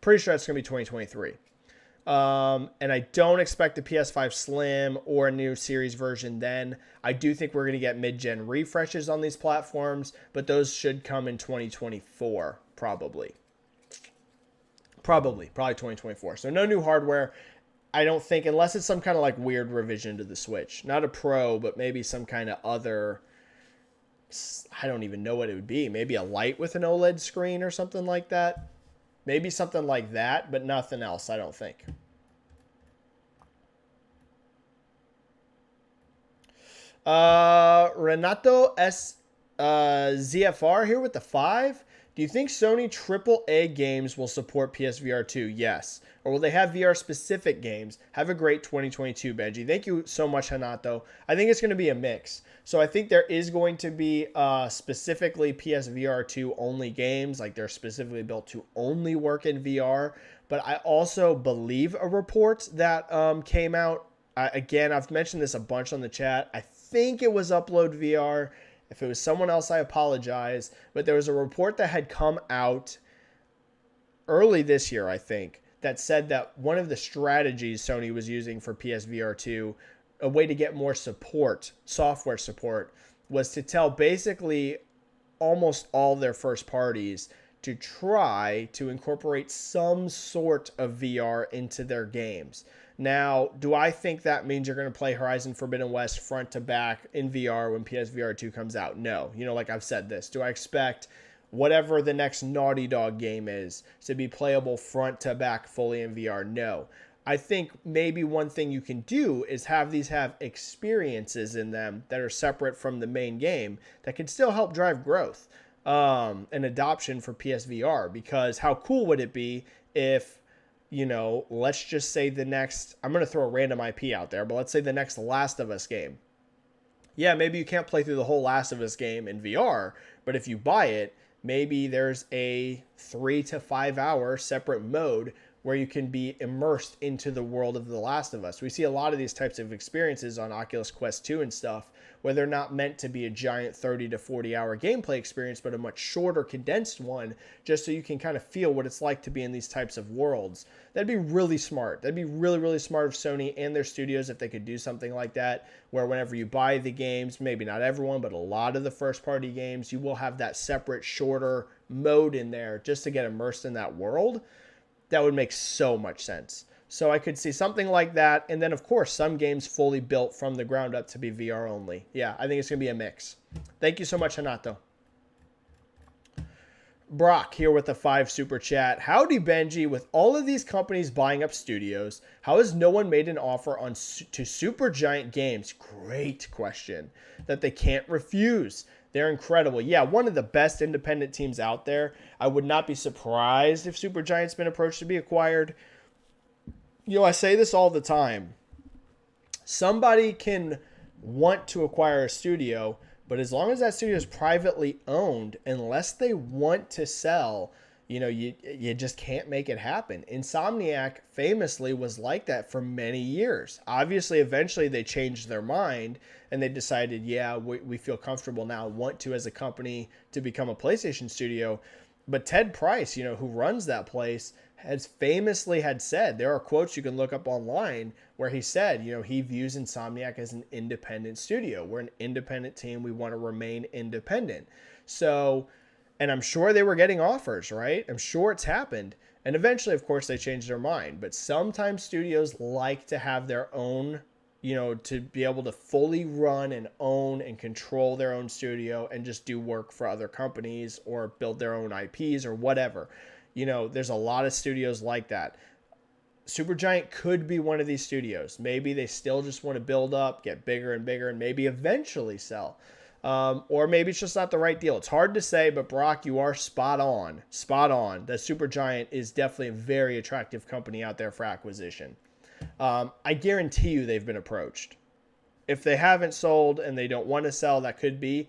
Speaker 1: pretty sure it's going to be 2023. And I don't expect the PS5 Slim or a new series version then. I do think we're going to get mid-gen refreshes on these platforms, but those should come in 2024, probably 2024. So no new hardware, I don't think, unless it's some kind of like weird revision to the Switch. Not a Pro, but maybe some kind of other, I don't even know what it would be. Maybe a Lite with an OLED screen or something like that. Maybe something like that, but nothing else, I don't think. Renato S. ZFR here with the 5. Do you think Sony AAA games will support PSVR 2? Yes. Or will they have VR-specific games? Have a great 2022, Benji. Thank you so much, Hanato. I think it's going to be a mix. So I think there is going to be specifically PSVR 2 only games, like they're specifically built to only work in VR. But I also believe a report that came out. Again, I've mentioned this a bunch on the chat. I think it was Upload VR. If it was someone else, I apologize. But there was a report that had come out early this year, I think, that said that one of the strategies Sony was using for PSVR 2, a way to get more support, software support, was to tell basically almost all their first parties to try to incorporate some sort of VR into their games. Now, do I think that means you're going to play Horizon Forbidden West front to back in VR when PSVR 2 comes out? No. Like I've said this. Do I expect whatever the next Naughty Dog game is to be playable front to back fully in VR. No. I think maybe one thing you can do is have these have experiences in them that are separate from the main game that can still help drive growth and adoption for PSVR. Because how cool would it be if, let's just say the next, I'm going to throw a random IP out there, but let's say the next Last of Us game. Yeah, maybe you can't play through the whole Last of Us game in VR, but if you buy it, maybe there's a 3 to 5 hour separate mode where you can be immersed into the world of The Last of Us. We see a lot of these types of experiences on Oculus Quest 2 and stuff, where they're not meant to be a giant 30 to 40 hour gameplay experience, but a much shorter, condensed one, just so you can kind of feel what it's like to be in these types of worlds. That'd be really smart. That'd be really, really smart of Sony and their studios if they could do something like that, where whenever you buy the games, maybe not everyone, but a lot of the first-party games, you will have that separate, shorter mode in there just to get immersed in that world. That would make so much sense. So I could see something like that. And then, of course, some games fully built from the ground up to be VR only. Yeah, I think it's going to be a mix. Thank you so much, Hanato. Brock here with the 5 super chat. Howdy, Benji. With all of these companies buying up studios, how has no one made an offer to Supergiant Games? Great question that they can't refuse. They're incredible. Yeah, one of the best independent teams out there. I would not be surprised if Supergiant's been approached to be acquired. I say this all the time. Somebody can want to acquire a studio, but as long as that studio is privately owned, unless they want to sell, you just can't make it happen. Insomniac famously was like that for many years. Obviously, eventually they changed their mind and they decided, yeah, we feel comfortable now, want to as a company to become a PlayStation studio. But Ted Price, who runs that place, has famously had said, there are quotes you can look up online where he said, he views Insomniac as an independent studio. We're an independent team. We want to remain independent. So, and I'm sure they were getting offers, right? I'm sure it's happened. And eventually, of course, they changed their mind. But sometimes studios like to have their own, to be able to fully run and own and control their own studio and just do work for other companies or build their own IPs or whatever. There's a lot of studios like that. Supergiant could be one of these studios. Maybe they still just want to build up, get bigger and bigger, and maybe eventually sell. Or maybe it's just not the right deal. It's hard to say, but Brock, you are spot on. Spot on. That Supergiant is definitely a very attractive company out there for acquisition. I guarantee you they've been approached. If they haven't sold and they don't want to sell, that could be.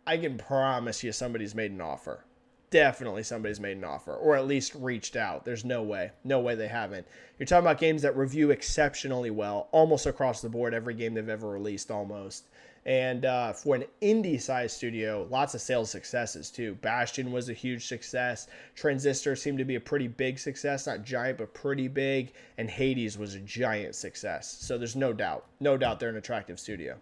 Speaker 1: I can promise you somebody's made an offer. Definitely somebody's made an offer, or at least reached out. There's no way. No way they haven't. You're talking about games that review exceptionally well, almost across the board, every game they've ever released, almost. And for an indie-sized studio, lots of sales successes, too. Bastion was a huge success. Transistor seemed to be a pretty big success. Not giant, but pretty big. And Hades was a giant success. So there's no doubt. No doubt they're an attractive studio.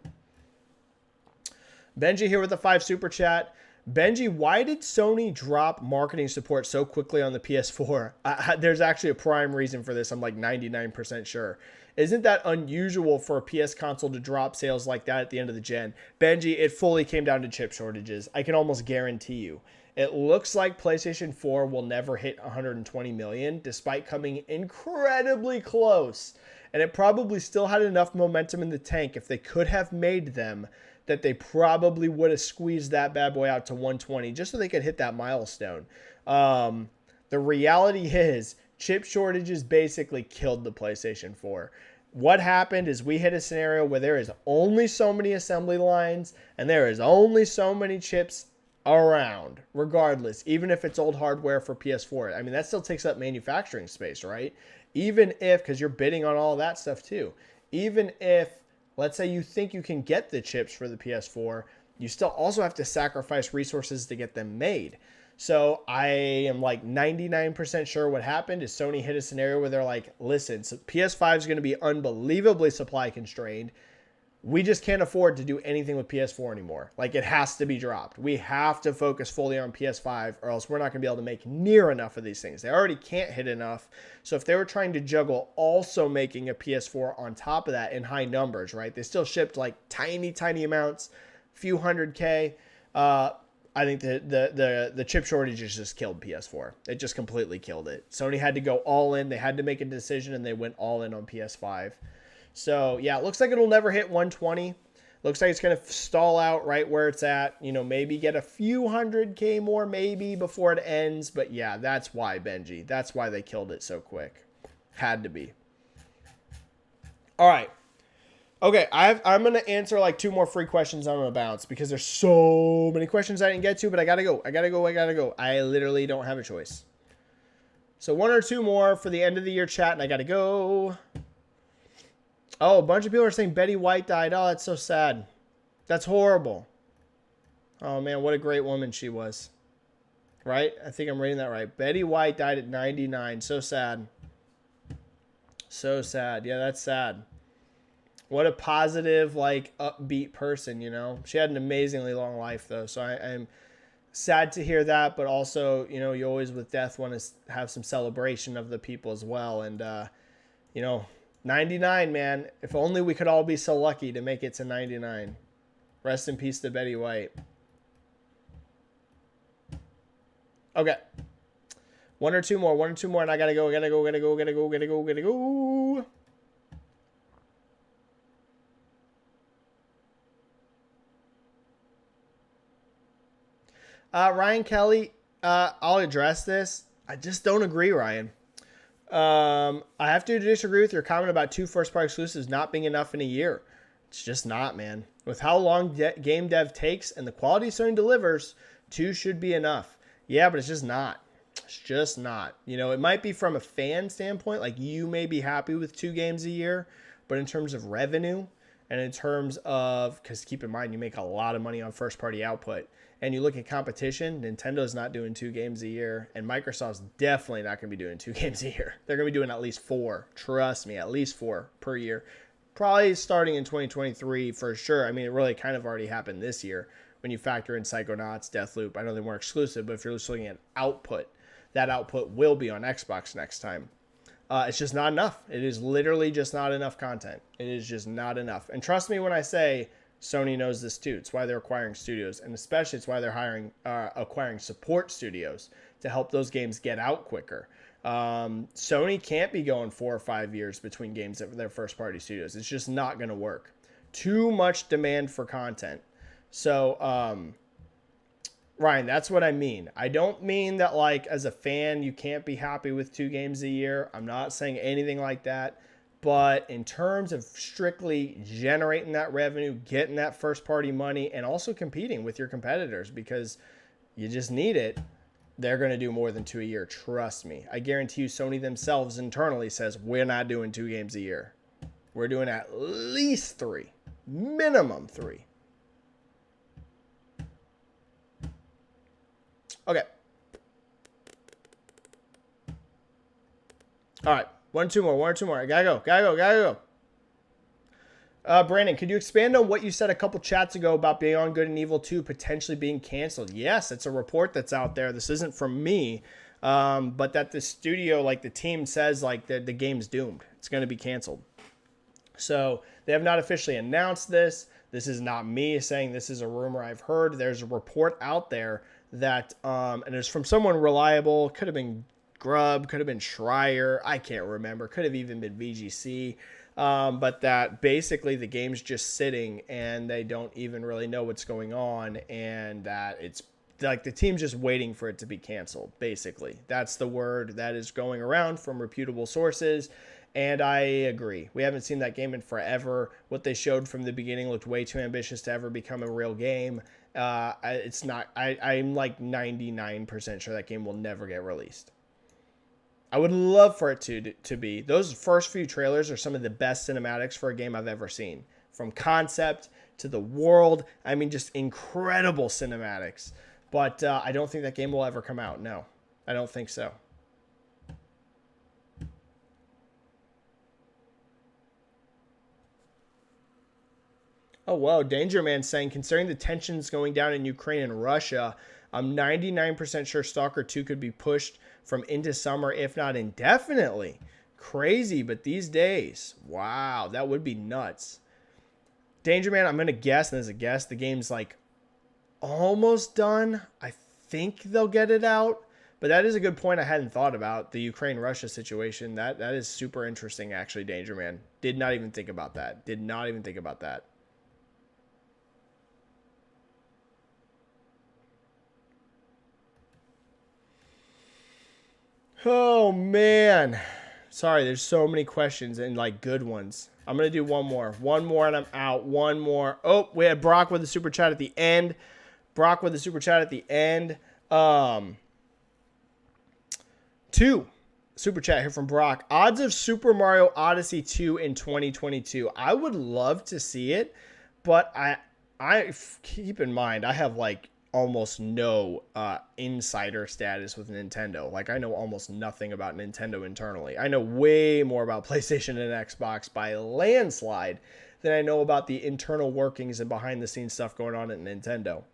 Speaker 1: Benji here with the 5 super chat. Benji, why did Sony drop marketing support so quickly on the PS4? There's actually a prime reason for this. I'm like 99% sure. Isn't that unusual for a PS console to drop sales like that at the end of the gen? Benji, it fully came down to chip shortages. I can almost guarantee you. It looks like PlayStation 4 will never hit 120 million, despite coming incredibly close. And it probably still had enough momentum in the tank if they could have made them that they probably would have squeezed that bad boy out to 120 just so they could hit that milestone. The reality is chip shortages basically killed the PlayStation 4. What happened is we hit a scenario where there is only so many assembly lines and there is only so many chips around, regardless, even if it's old hardware for PS4. I mean, that still takes up manufacturing space, right? Even if, because you're bidding on all that stuff too, even if, let's say you think you can get the chips for the PS4, you still also have to sacrifice resources to get them made. So I am like 99% sure what happened is Sony hit a scenario where they're like, listen, so PS5 is going to be unbelievably supply constrained. We just can't afford to do anything with PS4 anymore. Like, it has to be dropped. We have to focus fully on PS5 or else we're not going to be able to make near enough of these things. They already can't hit enough. So if they were trying to juggle also making a PS4 on top of that in high numbers, right? They still shipped like tiny amounts, few hundred K. I think the chip shortages just killed PS4. It just completely killed it. Sony had to go all in. They had to make a decision, and they went all in on PS5. So, yeah, it looks like it'll never hit 120. Looks like it's going to stall out right where it's at. You know, maybe get a few 100K more maybe before it ends. But, yeah, that's why, Benji. That's why they killed it so quick. Had to be. All right. Okay, I'm going to answer like 2 more free questions. I'm going to bounce because there's so many questions I didn't get to, but I got to go. I literally don't have a choice. So 1 or 2 more for the end of the year chat, and I got to go. Oh, a bunch of people are saying Betty White died. Oh, that's so sad. That's horrible. Oh, man, what a great woman she was. Right? I think I'm reading that right. Betty White died at 99. So sad. So sad. Yeah, that's sad. What a positive, like, upbeat person, you know? She had an amazingly long life, though. So I'm sad to hear that. But also, you know, you always, with death, want to have some celebration of the people as well. And, you know, 99, man. If only we could all be so lucky to make it to 99. Rest in peace to Betty White. Okay. 1 or 2 more. 1 or 2 more, and I gotta go. Ryan Kelly, I'll address this. I just don't agree, Ryan. I have to disagree with your comment about 2 first-party exclusives not being enough in a year. It's just not, man. With how long game dev takes and the quality Sony delivers, 2 should be enough. Yeah, but it's just not. It's just not. You know, it might be from a fan standpoint, like you may be happy with 2 games a year, but in terms of revenue and in terms of, because keep in mind, you make a lot of money on first-party output. And you look at competition, Nintendo's not doing 2 games a year, and Microsoft's definitely not going to be doing 2 games a year. They're going to be doing at least 4. Trust me, at least 4 per year. Probably starting in 2023 for sure. I mean, it really kind of already happened this year when you factor in Psychonauts, Deathloop. I know they weren't exclusive, but if you're just looking at output, that output will be on Xbox next time. It's just not enough. It is literally just not enough content. It is just not enough. And trust me when I say Sony knows this too. It's why they're acquiring studios, and especially it's why they're acquiring support studios to help those games get out quicker. Sony can't be going 4 or 5 years between games at their first-party studios. It's just not going to work. Too much demand for content. So, Ryan, that's what I mean. I don't mean that, like, as a fan, you can't be happy with 2 games a year. I'm not saying anything like that. But in terms of strictly generating that revenue, getting that first-party money, and also competing with your competitors because you just need it, they're going to do more than 2 a year. Trust me. I guarantee you Sony themselves internally says, we're not doing 2 games a year. We're doing at least 3. Minimum 3. Okay. All right. 1 or 2 more. 1 or 2 more. I gotta go. Brandon, could you expand on what you said a couple chats ago about Beyond Good and Evil 2 potentially being canceled? Yes, it's a report that's out there. This isn't from me, but that the studio, like the team says, like the game's doomed. It's going to be canceled. So they have not officially announced this. This is not me saying this is a rumor I've heard. There's a report out there that, and it's from someone reliable. Could have been Grubb, could have been Schreier, I can't remember, could have even been VGC, but that basically the game's just sitting and they don't even really know what's going on, and that it's like the team's just waiting for it to be canceled, basically. That's the word that is going around from reputable sources, and I agree. We haven't seen that game in forever. What they showed from the beginning looked way too ambitious to ever become a real game. It's not, I'm like 99% sure that game will never get released. I would love for it to be. Those first few trailers are some of the best cinematics for a game I've ever seen. From concept to the world. I mean, just incredible cinematics. But I don't think that game will ever come out. No, I don't think so. Oh, wow. Danger Man saying, considering the tensions going down in Ukraine and Russia, I'm 99% sure Stalker 2 could be pushed from into summer, if not indefinitely. Crazy, but these days, wow, that would be nuts. Danger Man, I'm going to guess, and as a guess, the game's like almost done. I think they'll get it out. But that is a good point I hadn't thought about, the Ukraine-Russia situation. That is super interesting, actually, Danger Man. Did not even think about that. Did not even think about that. Oh, man. Sorry, there's so many questions and, like, good ones. I'm going to do one more. One more and I'm out. One more. Oh, we had Brock with the super chat at the end. Brock with the super chat at the end. Two super chat here from Brock. Odds of Super Mario Odyssey 2 in 2022. I would love to see it, but I keep in mind I have like almost no insider status with Nintendo. Like I know almost nothing about Nintendo internally. I know way more about PlayStation and Xbox by a landslide than I know about the internal workings and behind the scenes stuff going on at Nintendo.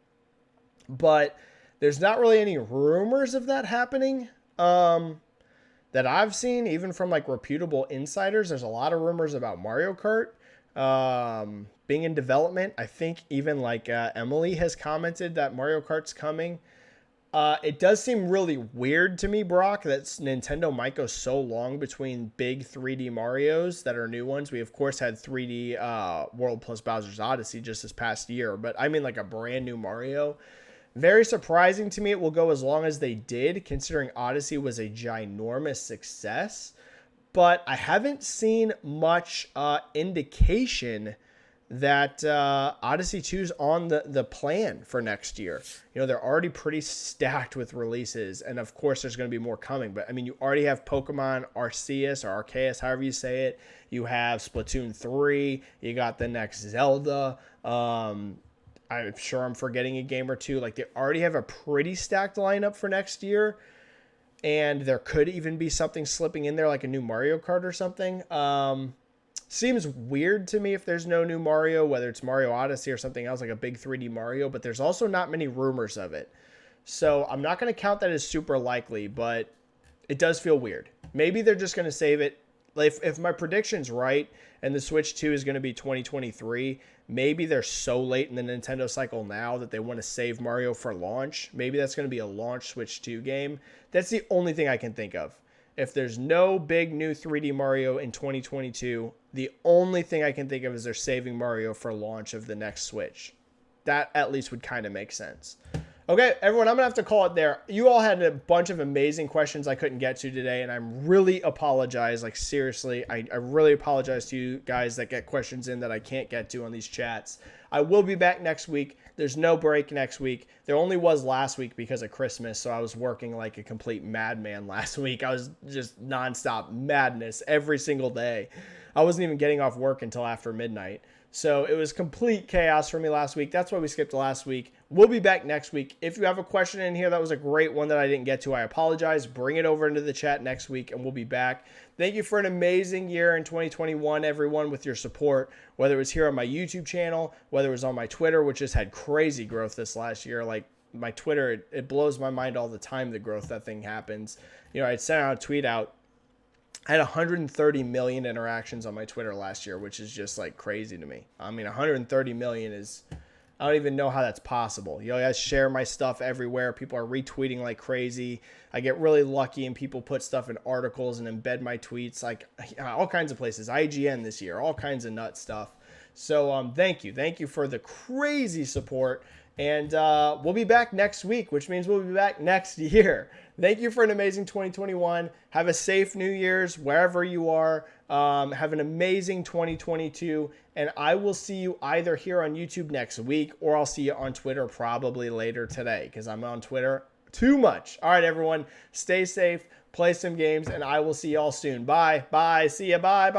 Speaker 1: But there's not really any rumors of that happening that I've seen, even from like reputable insiders. There's a lot of rumors about Mario Kart being in development. I think even like Emily has commented that Mario Kart's coming. It does seem really weird to me, Brock, that Nintendo might go so long between big 3D Marios that are new ones. We, of course, had 3D World plus Bowser's Odyssey just this past year, but I mean like a brand new Mario. Very surprising to me it will go as long as they did, considering Odyssey was a ginormous success. But I haven't seen much indication that Odyssey 2's on the plan for next year. You know, they're already pretty stacked with releases, and of course there's going to be more coming. But I mean, you already have Pokemon Arceus or Arceus, however you say it. You have Splatoon 3. You got the next Zelda. I'm sure I'm forgetting a game or two. Like, they already have a pretty stacked lineup for next year. And there could even be something slipping in there, like a new Mario Kart or something. Seems weird to me if there's no new Mario, whether it's Mario Odyssey or something else, like a big 3D Mario. But there's also not many rumors of it. So I'm not going to count that as super likely, but it does feel weird. Maybe they're just going to save it. If my prediction's right and the Switch 2 is going to be 2023, maybe they're so late in the Nintendo cycle now that they want to save Mario for launch. Maybe that's going to be a launch Switch 2 game. That's the only thing I can think of. If there's no big new 3D Mario in 2022, the only thing I can think of is they're saving Mario for launch of the next Switch. That at least would kind of make sense. Okay, everyone, I'm going to have to call it there. You all had a bunch of amazing questions I couldn't get to today, and I really apologize. Like, seriously, I really apologize to you guys that get questions in that I can't get to on these chats. I will be back next week. There's no break next week. There only was last week because of Christmas, so I was working like a complete madman last week. I was just nonstop madness every single day. I wasn't even getting off work until after midnight. So it was complete chaos for me last week. That's why we skipped last week. We'll be back next week. If you have a question in here that was a great one that I didn't get to, I apologize. Bring it over into the chat next week and we'll be back. Thank you for an amazing year in 2021, everyone, with your support, whether it was here on my YouTube channel, whether it was on my Twitter, which just had crazy growth this last year. Like my Twitter, it blows my mind all the time, the growth that thing happens. You know, I'd sent out a tweet out. I had 130 million interactions on my Twitter last year, which is just like crazy to me. I mean, 130 million is, I don't even know how that's possible. You know, I share my stuff everywhere. People are retweeting like crazy. I get really lucky and people put stuff in articles and embed my tweets, like all kinds of places. IGN this year, all kinds of nut stuff. So thank you. Thank you for the crazy support. And we'll be back next week, which means we'll be back next year. Thank you for an amazing 2021. Have a safe New Year's wherever you are. Have an amazing 2022. And I will see you either here on YouTube next week or I'll see you on Twitter probably later today because I'm on Twitter too much. All right, everyone. Stay safe. Play some games. And I will see you all soon. Bye. Bye. See ya. Bye. Bye.